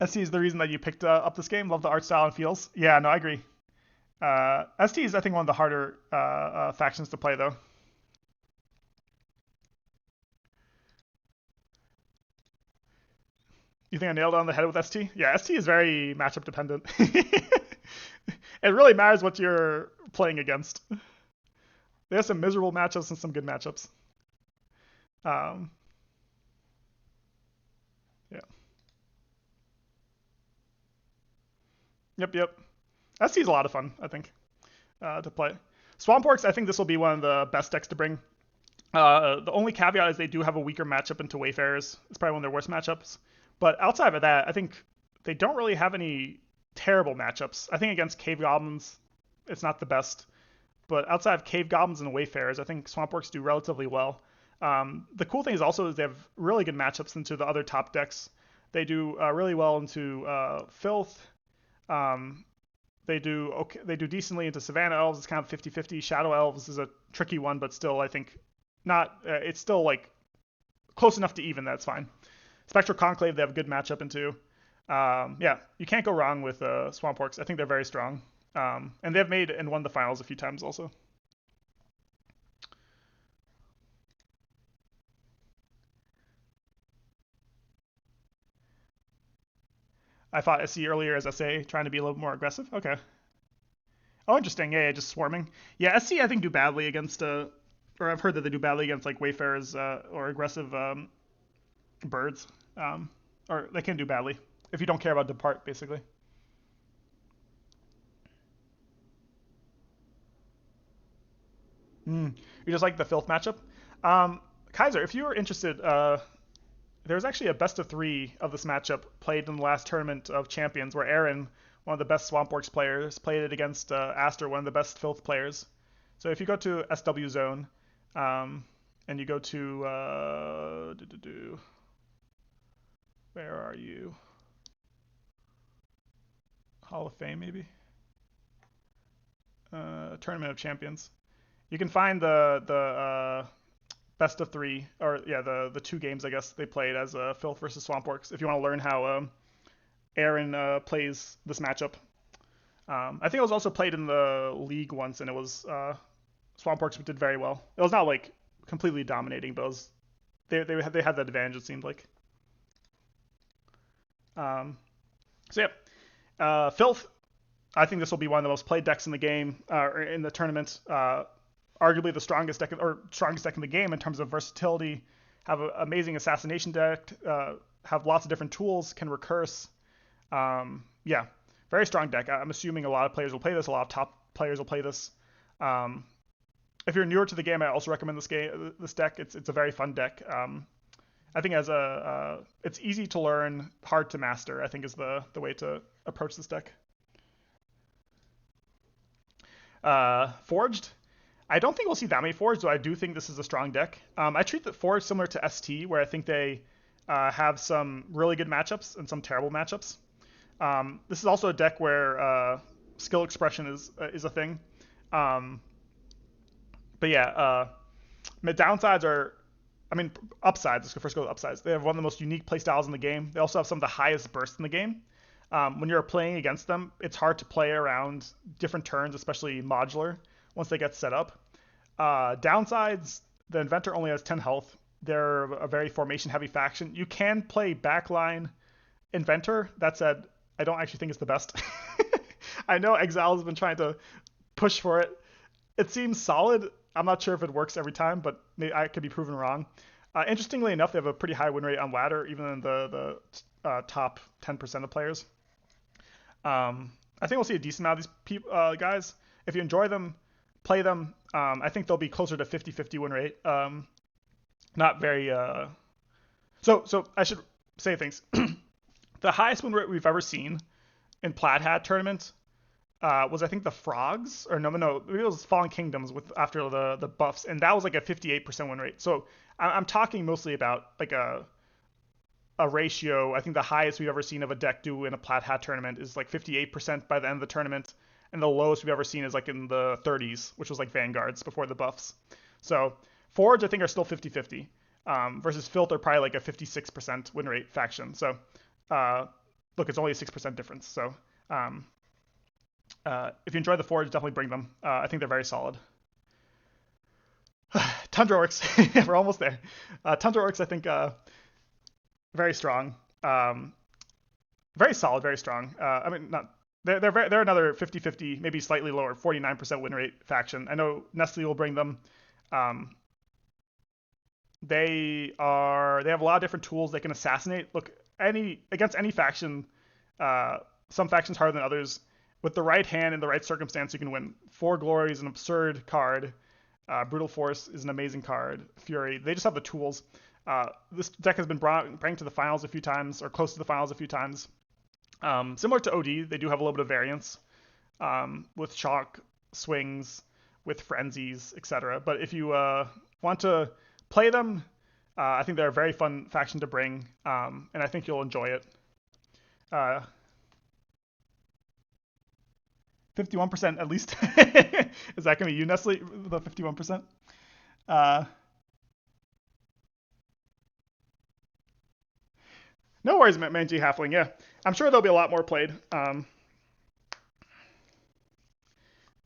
ST is the reason that you picked up this game. Love the art style and feels. Yeah, no, I agree. ST is, I think, one of the harder factions to play, though. You think I nailed it on the head with ST? Yeah, ST is very matchup dependent. It really matters what you're playing against. They have some miserable matchups and some good matchups. Yeah. Yep. ST is a lot of fun, I think, to play. Swamp Orcs, I think this will be one of the best decks to bring. The only caveat is they do have a weaker matchup into Wayfarers. It's probably one of their worst matchups. But outside of that, I think they don't really have any terrible matchups. I think against Cave Goblins, it's not the best. But outside of Cave Goblins and Wayfarers, I think Swamp Orcs do relatively well. The cool thing is also they have really good matchups into the other top decks. They do really well into Filth. They do decently into Savannah Elves. It's kind of 50-50. Shadow Elves is a tricky one, but still, I think not. It's still like close enough to even. That's fine. Spectral Conclave, they have a good matchup into. Yeah, you can't go wrong with Swamp Orcs. I think they're very strong. And they've made and won the finals a few times also. I fought SC earlier as SA, trying to be a little more aggressive. Okay. Oh, interesting. Yeah, just swarming. Yeah, SC I think do badly against or I've heard that they do badly against like wayfarers or aggressive birds, or they can do badly if you don't care about depart, basically. Mm. You just like the filth matchup. Kaiser, if you are interested, there's actually a best of three of this matchup played in the last tournament of champions, where Aaron, one of the best Swampworks players, played it against Aster, one of the best filth players. So if you go to SW Zone, and you go to where are you? Hall of Fame, maybe. Tournament of Champions. You can find the best of three, or yeah, the two games I guess they played as Filth versus Swampworks. If you want to learn how Aaron plays this matchup, I think it was also played in the league once, and it was Swampworks did very well. It was not like completely dominating, but it was, they had that advantage. It seemed like. Um, so yeah, Filth. I think this will be one of the most played decks in the game, in the tournament. Arguably the strongest deck in the game in terms of versatility. Have an amazing assassination deck. Have lots of different tools. Can recurse. Yeah, very strong deck. I'm assuming a lot of players will play this. A lot of top players will play this. If you're newer to the game, I also recommend this deck. It's a very fun deck. I think it's easy to learn, hard to master. I think is the way to approach this deck. Forged. I don't think we'll see that many Forged, though I do think this is a strong deck. I treat the Forged similar to ST, where I think they have some really good matchups and some terrible matchups. This is also a deck where skill expression is a thing. But yeah, the downsides are, I mean, upsides. Let's first go with upsides. They have one of the most unique playstyles in the game. They also have some of the highest bursts in the game. When you're playing against them, it's hard to play around different turns, especially modular, once they get set up. Downsides, the Inventor only has 10 health. They're a very formation-heavy faction. You can play backline Inventor. That said, I don't actually think it's the best. I know Exile has been trying to push for it. It seems solid. I'm not sure if it works every time, but I could be proven wrong. Interestingly enough, they have a pretty high win rate on ladder, even in the top 10% of players. I think we'll see a decent amount of these guys. If you enjoy them, play them. I think they'll be closer to 50-50 win rate. Not very. So I should say things. The highest win rate we've ever seen in Plaid Hat tournament was I think the Frogs, or no, maybe it was Fallen Kingdoms with after the buffs, and that was like a 58% win rate. So I'm talking mostly about like a ratio. I think the highest we've ever seen of a deck do in a Plaid Hat tournament is like 58% by the end of the tournament, and the lowest we've ever seen is like in the 30s, which was like Vanguards before the buffs. So Forge I think are still 50-50, versus Filth are probably like a 56% win rate faction. So look, it's only a 6% difference. So if you enjoy the Forge, definitely bring them. I think they're very solid. Tundra Orcs, we're almost there. Tundra Orcs, I think, very strong, very solid, very strong. I mean, not they're another 50-50, maybe slightly lower, 49% win rate faction. I know Nestle will bring them. They have a lot of different tools they can assassinate. Look, against any faction, some factions harder than others. With the right hand and the right circumstance, you can win. Four Glory is an absurd card. Brutal Force is an amazing card. Fury, they just have the tools. This deck has been brought to the finals a few times, or close to the finals a few times. Similar to OD, they do have a little bit of variance with shock swings, with frenzies, etc. But if you want to play them, I think they're a very fun faction to bring, and I think you'll enjoy it. 51% at least. Is that going to be you, Nestle, the 51%? No worries, Mangy Halfling. Yeah, I'm sure there'll be a lot more played.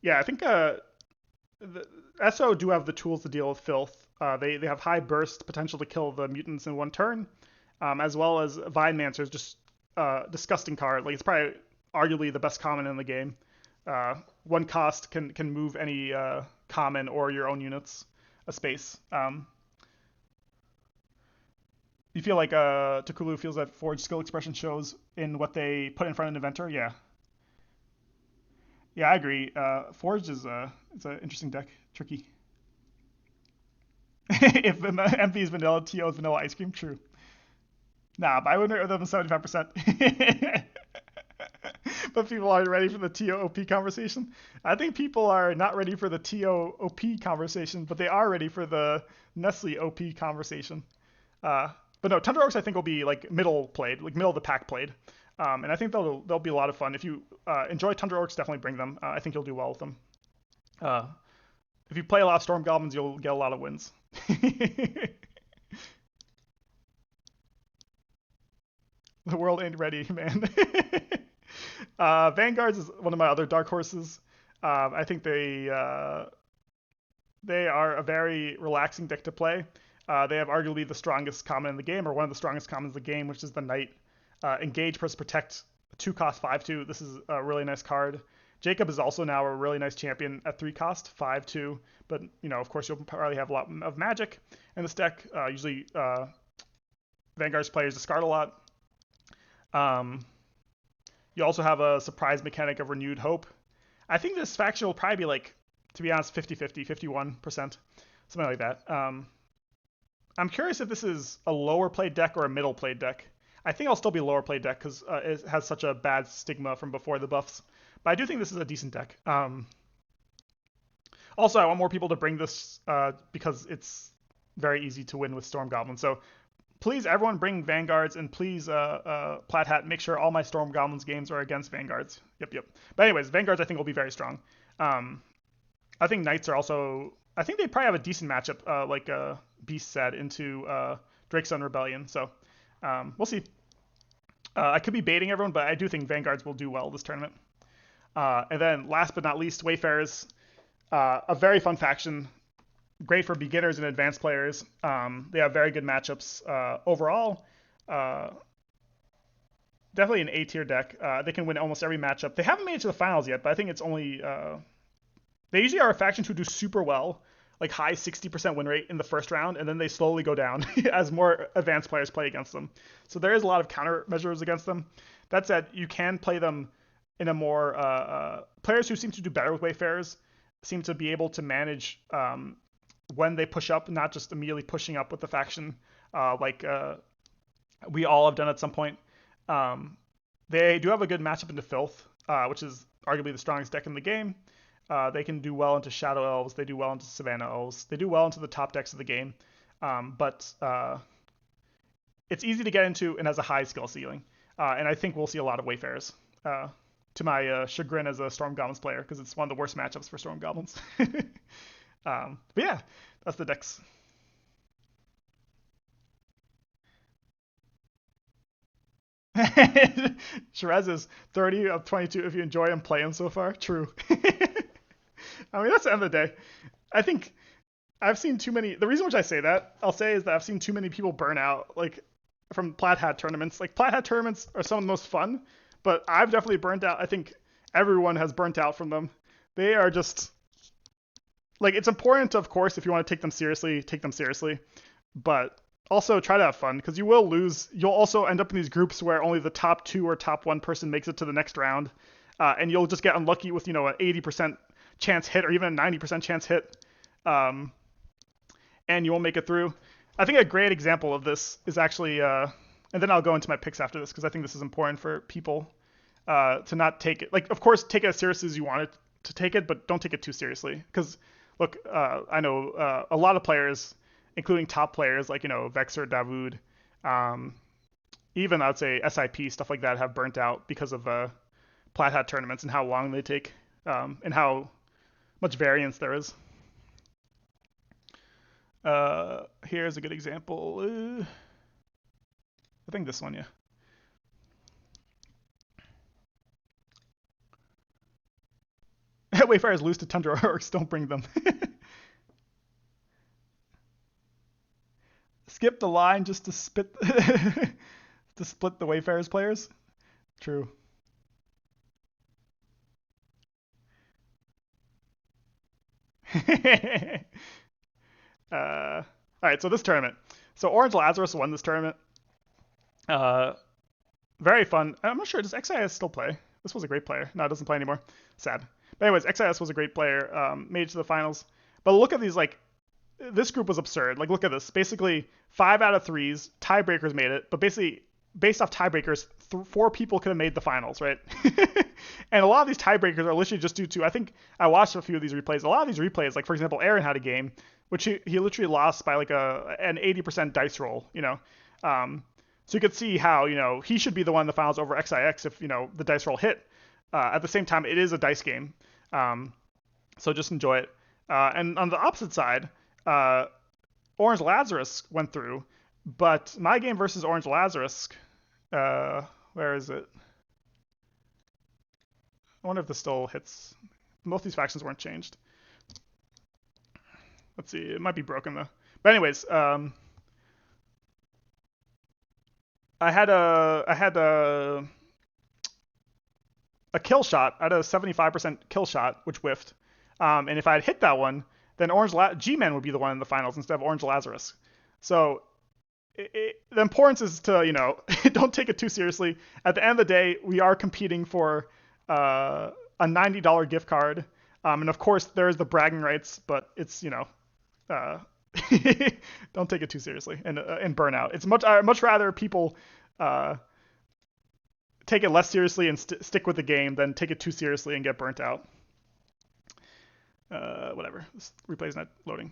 Yeah, I think the SO do have the tools to deal with Filth. They have high burst potential to kill the mutants in one turn, as well as Vine Mancer's just disgusting card. Like, it's probably arguably the best common in the game. One cost can move any common or your own units. a space. You feel like Takulu feels that Forge skill expression shows in what they put in front of an inventor? Yeah. Yeah, I agree. Forge is it's an interesting deck. Tricky. If MV is vanilla, TO is vanilla ice cream, true. Nah, but I wouldn't rate them 75%. But people aren't ready for the TOOP conversation. I think people are not ready for the TOOP conversation, but they are ready for the Nestle OP conversation. But no, Tundra Orcs I think will be like middle played, like middle of the pack played. And I think they'll be a lot of fun. If you enjoy Tundra Orcs, definitely bring them. I think you'll do well with them. Uh, if you play a lot of Storm Goblins, you'll get a lot of wins. The world ain't ready, man. Vanguards is one of my other dark horses. I think they are a very relaxing deck to play. They have arguably the strongest common in the game, or one of the strongest commons in the game, which is the Knight. Engage plus Protect, 2 cost 5/2. This is a really nice card. Jacob is also now a really nice champion at 3 cost 5/2. But of course, you'll probably have a lot of magic in this deck. Usually, Vanguard's players discard a lot. You also have a surprise mechanic of Renewed Hope. I think this faction will probably be like, to be honest, 50-50, 51%, something like that. I'm curious if this is a lower played deck or a middle played deck. I think I'll still be a lower played deck because it has such a bad stigma from before the buffs. But I do think this is a decent deck. Also, I want more people to bring this because it's very easy to win with Storm Goblin. So please, everyone, bring Vanguards, and please, Plaid Hat, make sure all my Storm Goblins games are against Vanguards. Yep. But anyways, Vanguards I think will be very strong. I think Knights are also. I think they probably have a decent matchup, like Beast said, into Drakesun Rebellion. So we'll see. I could be baiting everyone, but I do think Vanguards will do well this tournament. And then last but not least, Wayfarers, a very fun faction. Great for beginners and advanced players. They have very good matchups overall. Definitely an A-tier deck. They can win almost every matchup. They haven't made it to the finals yet, but I think it's only... they usually are a faction who do super well, like high 60% win rate in the first round, and then they slowly go down as more advanced players play against them. So there is a lot of countermeasures against them. That said, you can play them in a more... players who seem to do better with Wayfarers seem to be able to manage... when they push up, not just immediately pushing up with the faction, like we all have done at some point. They do have a good matchup into Filth, which is arguably the strongest deck in the game. They can do well into Shadow Elves. They do well into Savannah Elves. They do well into the top decks of the game. But it's easy to get into and has a high skill ceiling. And I think we'll see a lot of Wayfarers. To my chagrin as a Storm Goblins player, because it's one of the worst matchups for Storm Goblins. But yeah, that's the decks. Shiraz is 30 of 22 if you enjoy him playing so far. True. I mean, that's the end of the day. I think I've seen too many. The reason which I say that, I'll say, is that I've seen too many people burn out, like, from Plaid Hat tournaments. Like, Plaid Hat tournaments are some of the most fun, but I've definitely burnt out. I think everyone has burnt out from them. They are just... Like, it's important, of course, if you want to take them seriously, but also try to have fun, because you will lose. You'll also end up in these groups where only the top 2 or top 1 person makes it to the next round, and you'll just get unlucky with, an 80% chance hit or even a 90% chance hit, and you won't make it through. I think a great example of this is actually, and then I'll go into my picks after this, because I think this is important for people to not take it. Like, of course, take it as seriously as you want it to take it, but don't take it too seriously, because... Look, I know a lot of players, including top players like, Vexer, Davoud, even I'd say SIP, stuff like that, have burnt out because of Plaid Hat tournaments and how long they take, and how much variance there is. Here's a good example. I think this one, yeah. Wayfarers lose to Tundra Orcs, don't bring them. Skip the line just to split to split the Wayfarers players. True. All right, so this tournament. So Orange Lazarus won this tournament. Uh, Very fun. I'm not sure. Does XIS still play? This was a great player. No, it doesn't play anymore. Sad. But anyways, XIS was a great player. Made it to the finals. But look at these, like, this group was absurd. Like, look at this. Basically, 5 out of 3s, tiebreakers made it. But basically, based off tiebreakers, 4 people could have made the finals, right? And a lot of these tiebreakers are literally just due to, I think I watched a few of these replays. A lot of these replays, like, for example, Aaron had a game, which he literally lost by, like, an 80% dice roll, you know? So you could see how, he should be the one in the finals over XIX if, the dice roll hit. At the same time, it is a dice game. So just enjoy it. And on the opposite side, Orange Lazarus went through, but my game versus Orange Lazarus, where is it? I wonder if this still hits. Most of these factions weren't changed. Let's see. It might be broken though. But anyways, I had a kill shot. I had a 75% kill shot, which whiffed. And if I had hit that one, then G-Man would be the one in the finals instead of Orange Lazarus. So the importance is to, don't take it too seriously. At the end of the day, we are competing for a $90 gift card. And of course, there is the bragging rights, but it's, don't take it too seriously and burn out. It's much rather people take it less seriously and stick with the game than take it too seriously and get burnt out. Whatever. This replay is not loading.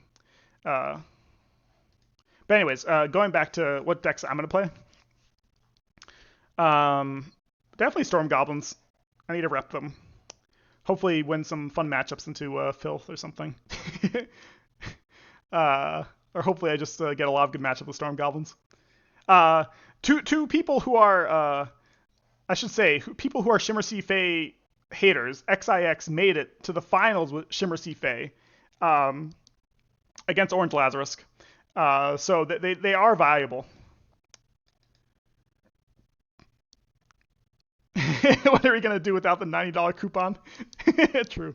But anyways, going back to what decks I'm going to play. Definitely Storm Goblins. I need to rep them. Hopefully win some fun matchups into Filth or something. Or hopefully I just get a lot of good matchups with Storm Goblins. Two people who are, I should say, people who are Shimmer Sea Fae haters, XIX made it to the finals with Shimmer Sea Fae against Orange Lazarus. So they are valuable. What are we going to do without the $90 coupon? True.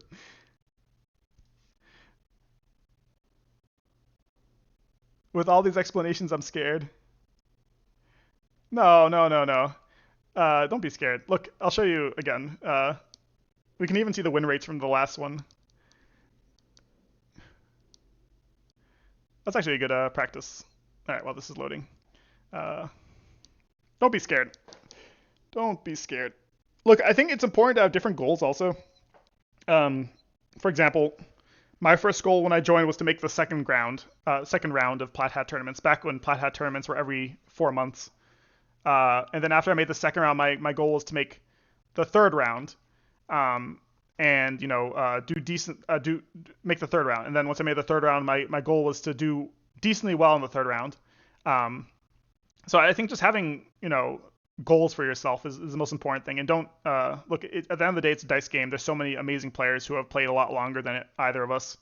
With all these explanations, I'm scared. No. Don't be scared. Look, I'll show you again. We can even see the win rates from the last one. That's actually a good practice. All right, well, this is loading. Don't be scared. Don't be scared. Look, I think it's important to have different goals also. For example, my first goal when I joined was to make the second round of Plat Hat tournaments, back when Plat Hat tournaments were every 4 months. And then after I made the second round, my goal was to make the third round, and make the third round. And then once I made the third round, my goal was to do decently well in the third round. So I think just having goals for yourself is the most important thing. And don't look at the end of the day, it's a dice game. There's so many amazing players who have played a lot longer than either of us.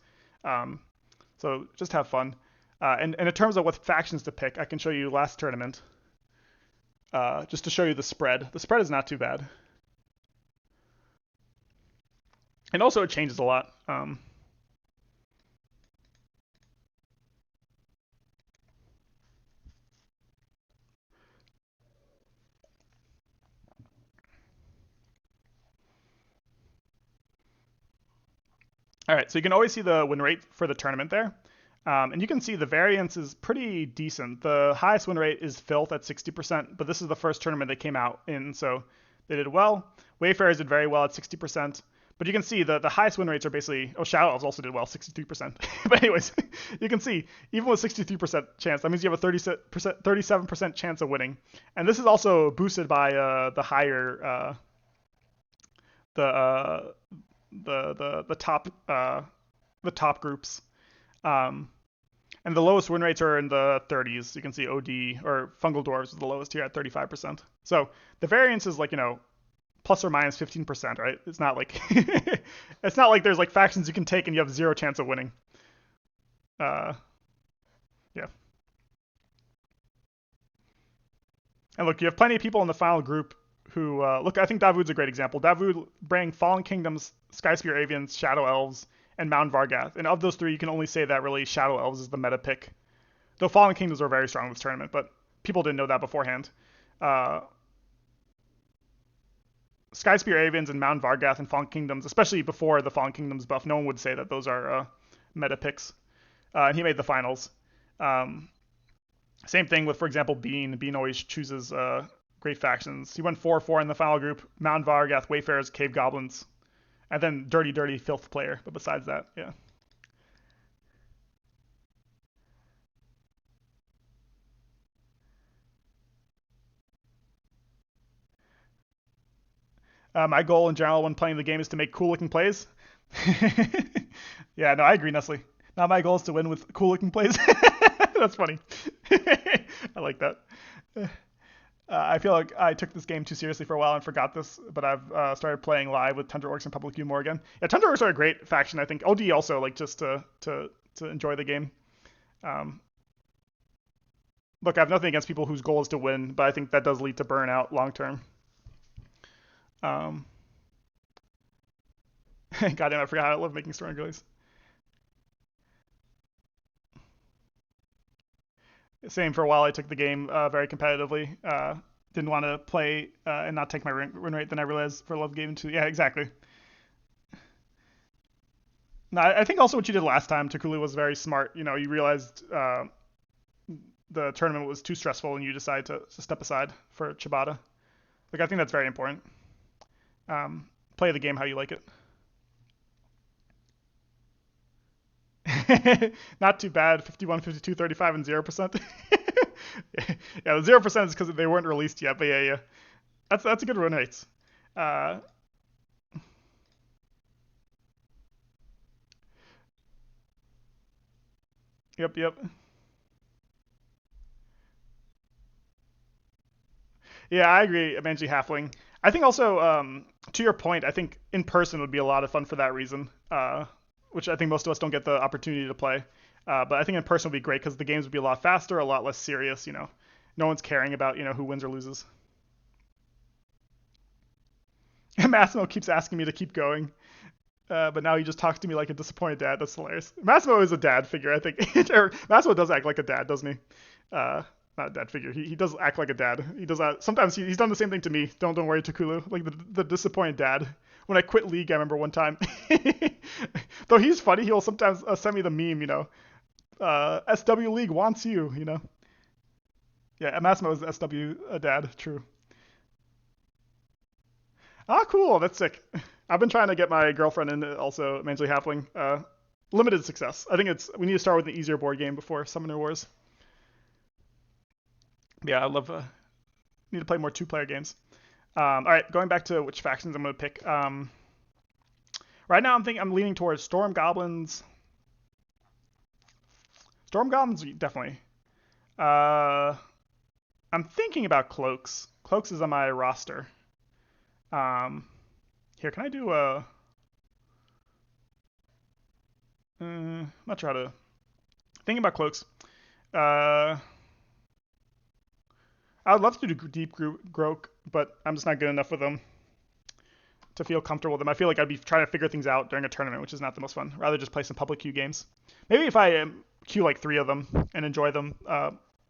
So just have fun. And in terms of what factions to pick, I can show you last tournament. Just to show you the spread. The spread is not too bad. And also it changes a lot. All right, so you can always see the win rate for the tournament there. And you can see the variance is pretty decent. The highest win rate is Filth at 60%, but this is the first tournament they came out in, so they did well. Wayfarers did very well at 60%. But you can see the highest win rates are basically... Oh, Shadow Elves also did well, 63%. But anyways, you can see, even with 63% chance, that means you have a 37% chance of winning. And this is also boosted by the higher... the top groups. And the lowest win rates are in the 30s. You can see OD, or Fungal Dwarves is the lowest here at 35%. So the variance is plus or minus 15%, right? It's not like it's not like there's factions you can take and you have 0 chance of winning. Yeah. And look, you have plenty of people in the final group who look. I think Davood's a great example. Davood bring Fallen Kingdoms, Skyspear Avians, Shadow Elves, and Mound Vargath. And of those three, you can only say that really Shadow Elves is the meta pick. Though Fallen Kingdoms were very strong in this tournament, but people didn't know that beforehand. Uh, Skyspear Avians and Mound Vargath and Fallen Kingdoms, especially before the Fallen Kingdoms buff, no one would say that those are meta picks. And he made the finals. Um, Same thing with, for example, Bean. Bean always chooses great factions. He went 4-4 in the final group. Mound Vargath, Wayfarers, Cave Goblins, and then Dirty Filth player. But besides that, yeah. My goal in general when playing the game is to make cool looking plays. Yeah, no, I agree, Nestle. Now my goal is to win with cool looking plays. That's funny. I like that. I feel like I took this game too seriously for a while and forgot this, but I've started playing live with Tundra Orcs and Public Q more again. Yeah, Tundra Orcs are a great faction, I think. OD also, like, just to enjoy the game. Um, Look, I have nothing against people whose goal is to win, but I think that does lead to burnout long term. Um, Goddamn, I forgot I love making Storm Gillies. Same for a while. I took the game very competitively. Didn't want to play and not take my win rate. Then I realized for love game 2. Yeah, exactly. No, I think also what you did last time, Takulu, was very smart. You know, you realized the tournament was too stressful and you decided to step aside for Chibata. Like, I think that's very important. Play the game how you like it. Not too bad. 51, 52, 35, and 0%. Yeah, the 0% is because they weren't released yet. But yeah. That's a good run rate. Uh, yep. Yeah, I agree. Manji Halfling. I think also, to your point, I think in person would be a lot of fun for that reason, which I think most of us don't get the opportunity to play. But I think in person would be great because the games would be a lot faster, a lot less serious. No one's caring about who wins or loses. And Massimo keeps asking me to keep going, but now he just talks to me like a disappointed dad. That's hilarious. Massimo is a dad figure, I think. Massimo does act like a dad, doesn't he? Uh, Not a dad figure. He does act like a dad. He does that. Sometimes he's done the same thing to me. Don't worry, Takulu. Like the disappointed dad. When I quit League, I remember one time. Though he's funny, he'll sometimes send me the meme. SW League wants you. Yeah, Massimo is SW dad. True. Ah, cool. That's sick. I've been trying to get my girlfriend in also Mansley Halfling. Limited success. I think we need to start with an easier board game before Summoner Wars. Yeah, I love. Need to play more two-player games. All right, going back to which factions I'm going to pick. Right now, I'm leaning towards Storm Goblins. Storm Goblins, definitely. I'm thinking about Cloaks. Cloaks is on my roster. Here, can I do a? Not sure how to. Thinking about Cloaks. I would love to do deep Grok, but I'm just not good enough with them to feel comfortable with them. I feel like I'd be trying to figure things out during a tournament, which is not the most fun. Rather just play some public queue games. Maybe if I queue like 3 of them and enjoy them,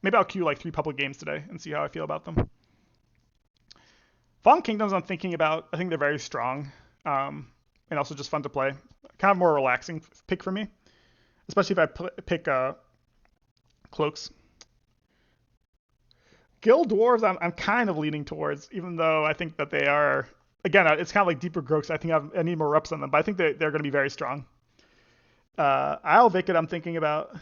maybe I'll queue like 3 public games today and see how I feel about them. Fallen Kingdoms I'm thinking about. I think they're very strong and also just fun to play. Kind of more relaxing pick for me, especially if I pick Cloaks. Guild Dwarves, I'm kind of leaning towards, even though I think that they are, again, it's kind of like deeper Groks. I think I need more reps on them, but I think they're going to be very strong. Isle Vikid, I'm thinking about.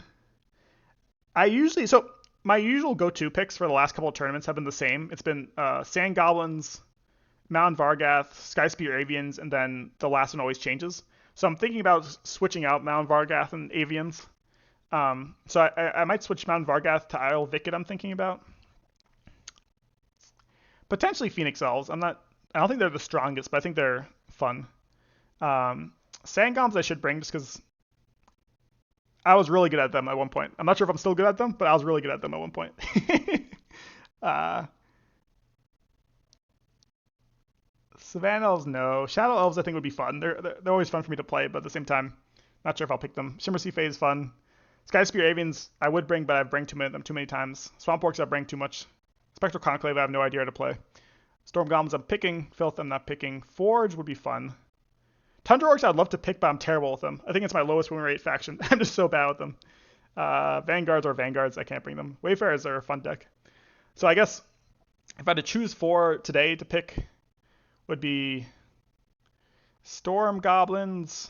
My usual go-to picks for the last couple of tournaments have been the same. It's been Sand Goblins, Mound Vargath, Skyspear Avians, and then the last one always changes. So I'm thinking about switching out Mound Vargath and Avians. So I might switch Mound Vargath to Isle Vikid, I'm thinking about. Potentially Phoenix Elves. I don't think they're the strongest, but I think they're fun. Sangoms I should bring just because I was really good at them at one point. I'm not sure if I'm still good at them, but I was really good at them at one point. uh, Savannah Elves, no. Shadow Elves I think would be fun. They're always fun for me to play, but at the same time, Not sure if I'll pick them. Shimmer Sea Fae is fun. Sky Spear Avians I would bring, but I've bring them too many times. Swamp Orcs I've bring too much. Spectral Conclave I have no idea how to play. Storm Goblins I'm picking. Filth I'm not picking. Forge would be fun. Tundra Orcs I'd love to pick, but I'm terrible with them. I think it's my lowest win rate faction. I'm just so bad with them. Vanguards or Vanguards, I can't bring them. Wayfarers are a fun deck. So I guess if I had to choose 4 today to pick, would be Storm Goblins,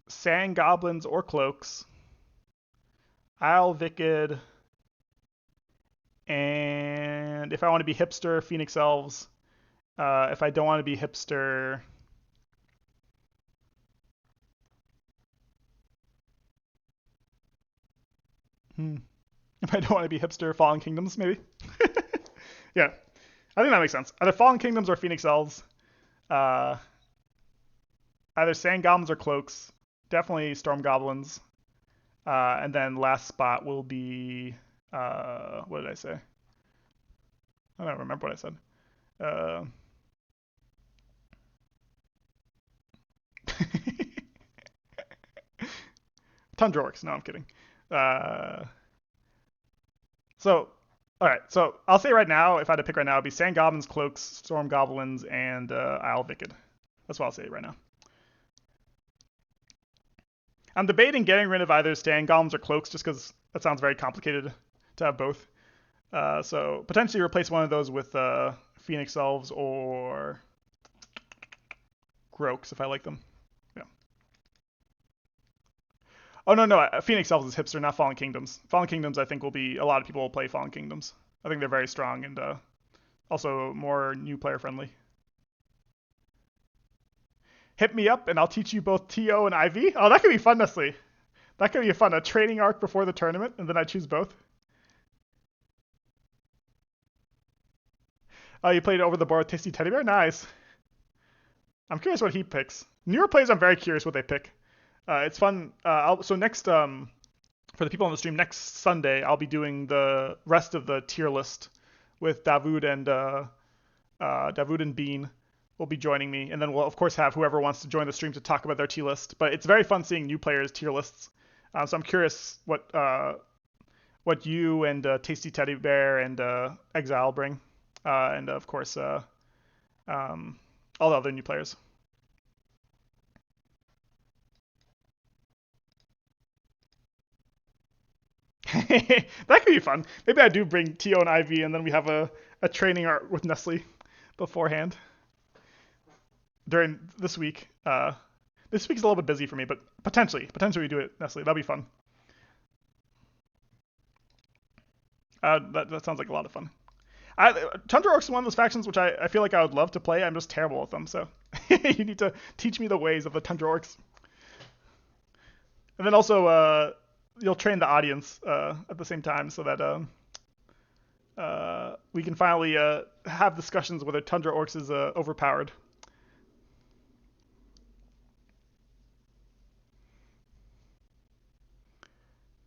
Sand Goblins or Cloaks, Isle Wicked, and if I want to be hipster, Phoenix Elves. If I don't want to be hipster, if I don't want to be hipster, Fallen Kingdoms, maybe. Yeah, I think that makes sense. Either Fallen Kingdoms or Phoenix Elves. Uh, Either Sand Goblins or Cloaks. Definitely Storm Goblins. And then last spot will be... what did I say? I don't remember what I said. Tundra Orcs. No, I'm kidding. All right. So I'll say right now, if I had to pick right now, it'd be Sand Goblins, Cloaks, Storm Goblins, and Isle Wicked. That's what I'll say right now. I'm debating getting rid of either Sand Goblins or Cloaks just because that sounds very complicated to have both. So potentially replace one of those with Phoenix Elves or Groaks if I like them. Yeah. Oh no, Phoenix Elves is hipster, not Fallen Kingdoms. Fallen Kingdoms, I think, will be a lot of people will play Fallen Kingdoms. I think they're very strong and also more new player friendly. Hit me up and I'll teach you both TO and IV. Oh, that could be fun, Nestle. That could be fun. A training arc before the tournament, and then I choose both. Oh, you played over the board with Tasty Teddy Bear? Nice. I'm curious what he picks. Newer players, I'm very curious what they pick. It's fun. So next, for the people on the stream, next Sunday, I'll be doing the rest of the tier list with Davoud and Bean will be joining me, and then we'll of course have whoever wants to join the stream to talk about their tier list. But it's very fun seeing new players' tier lists. So I'm curious what you and Tasty Teddy Bear and Exile bring, and of course all the other new players. That could be fun. Maybe I do bring TO and IV, and then we have a training art with Nestle beforehand during this week. This week's a little bit busy for me, but potentially we do it, Nestle. That'll be fun. That sounds like a lot of fun. Tundra Orcs is one of those factions which I feel like I would love to play. I'm just terrible with them, so you need to teach me the ways of the Tundra Orcs. And then also, you'll train the audience at the same time so that we can finally have discussions whether Tundra Orcs is overpowered.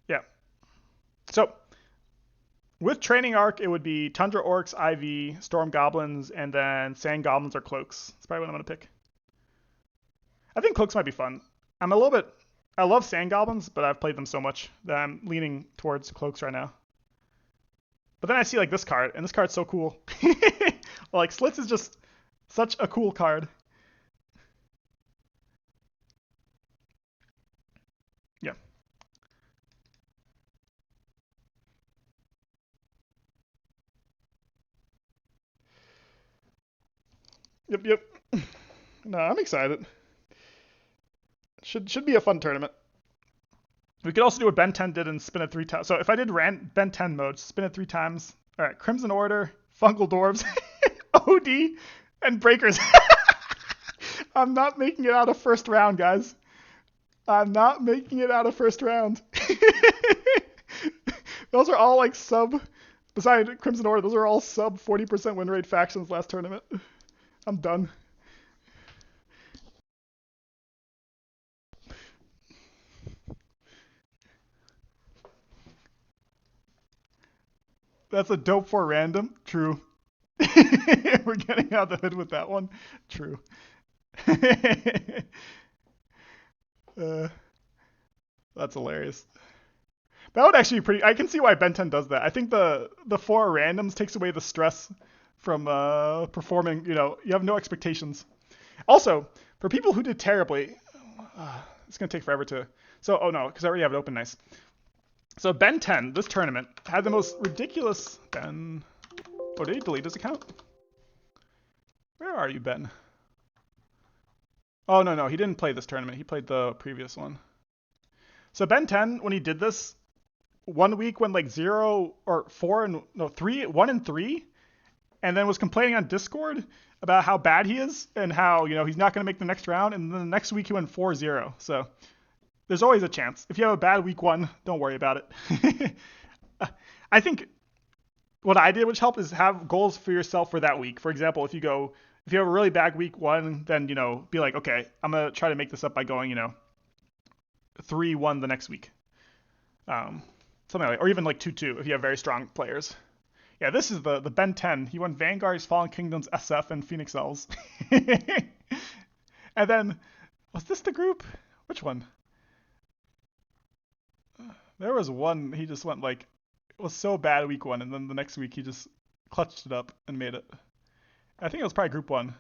Yeah. So, with Training Arc, it would be Tundra Orcs, IV, Storm Goblins, and then Sand Goblins or Cloaks. That's probably what I'm going to pick. I think Cloaks might be fun. I love Sand Goblins, but I've played them so much that I'm leaning towards Cloaks right now. But then I see like this card, and this card's so cool. Like Slits is just such a cool card. Yeah. Yep. No, I'm excited. Should be a fun tournament. We could also do what Ben 10 did and spin it 3 times. So if I did Ben 10 mode, spin it 3 times. All right, Crimson Order, Fungal Dwarves, OD, and Breakers. I'm not making it out of first round, guys. I'm not making it out of first round. Those are all like besides Crimson Order, those are all sub 40% win rate factions last tournament. I'm done. That's a dope for random. True. We're getting out the hood with that one. True. uh, that's hilarious. That would actually be pretty. I can see why Ben 10 does that. I think the four randoms takes away the stress from performing. You have no expectations. Also, for people who did terribly, it's gonna take forever to. So, oh no, because I already have it open. Nice. So Ben 10, this tournament had the most ridiculous. Ben. Oh, did he delete his account? Where are you, Ben? Oh no, he didn't play this tournament. He played the previous one. So Ben 10, when he did this, 1 week went like 0 or 4 and no 3, 1 and 3, and then was complaining on Discord about how bad he is and how he's not going to make the next round. And then the next week he went 4-0. So there's always a chance. If you have a bad week 1, don't worry about it. I think what I did which helped is have goals for yourself for that week. For example, if you have a really bad week 1, then be like, okay, I'm gonna try to make this up by going 3-1 the next week. Something like, or even like 2-2 if you have very strong players. Yeah, this is the Ben 10. He won Vanguard's Fallen Kingdoms, SF, and Phoenix Elves. And then, was this the group? Which one? There was one, he just went like, it was so bad week 1, and then the next week he just clutched it up and made it. I think it was probably group 1.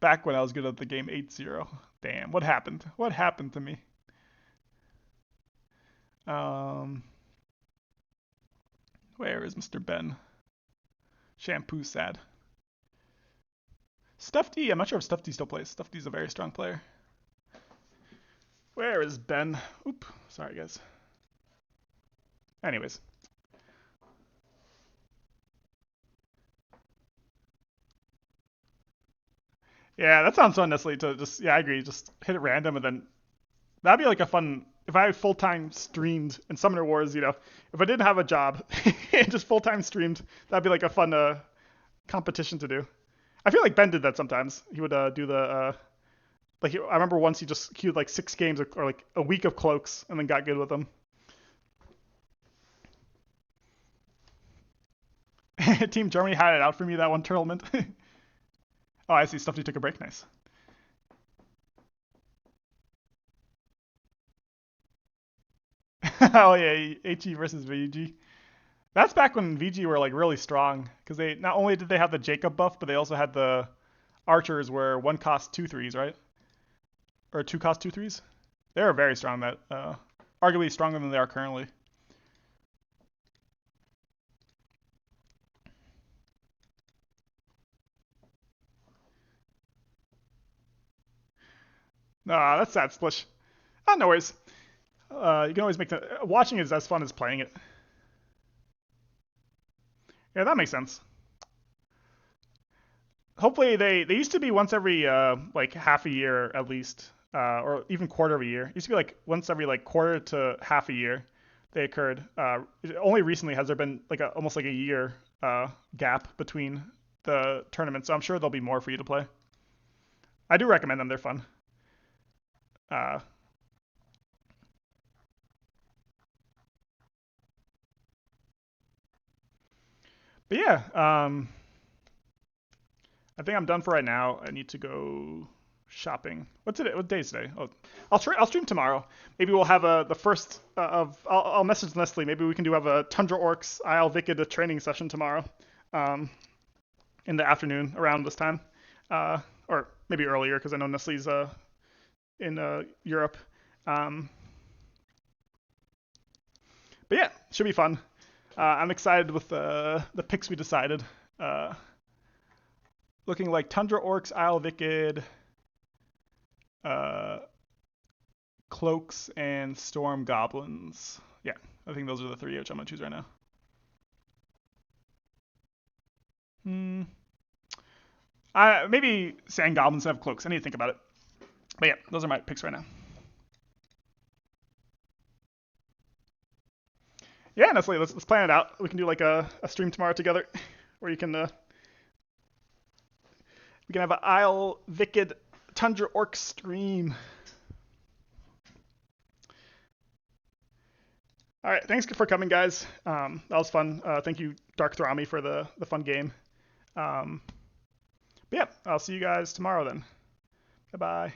Back when I was good at the game 8-0. Damn, what happened? What happened to me? Where is Mr. Ben? Shampoo sad. Stuffy, I'm not sure if Stuffy still plays. Stuffy's a very strong player. Where is Ben? Oop, sorry guys. Anyways. Yeah, that sounds fun, Nestle, to just, I agree, just hit it random and then, that'd be like a fun, if I full-time streamed in Summoner Wars, if I didn't have a job and just full-time streamed, that'd be like a fun competition to do. I feel like Ben did that sometimes. He would do the, I remember once he just queued like 6 games or like a week of cloaks and then got good with them. Team Germany had it out for me that one tournament. Oh, I see. Stuffy took a break. Nice. Oh yeah, HE versus VG. That's back when VG were like really strong because they not only did they have the Jacob buff, but they also had the archers where one cost 2 threes, right? Or 2 cost 2 threes. They were very strong. That arguably stronger than they are currently. Nah, that's sad, Splish. Ah, no worries. You can always make the watching is as fun as playing it. Yeah, that makes sense. Hopefully they used to be once every like half a year at least, or even quarter of a year. It used to be like once every like quarter to half a year they occurred. Only recently has there been like almost like a year gap between the tournaments, so I'm sure there'll be more for you to play. I do recommend them; they're fun. Uh, but yeah, I think I'm done for right now. I need to go shopping. What's it? What day is today? Oh, I'll stream tomorrow. Maybe we'll have the first of. I'll message Nestle. Maybe we can have a Tundra Orcs Isle Vikid training session tomorrow, in the afternoon around this time, or maybe earlier because I know Nestle's in Europe. Um, but yeah, should be fun. I'm excited with the picks we decided. Looking like Tundra Orcs, Isle Vikid, uh, Cloaks, and Storm Goblins. Yeah, I think those are the 3 which I'm gonna choose right now. Maybe Sand Goblins have Cloaks. I need to think about it. But yeah, those are my picks right now. Yeah, Nestle, let's plan it out. We can do like a stream tomorrow together, where you can we can have an Isle Vikid Tundra Orc stream. All right, thanks for coming, guys. That was fun. Thank you, Dark-Thomy, for the fun game. But yeah, I'll see you guys tomorrow then. Bye bye.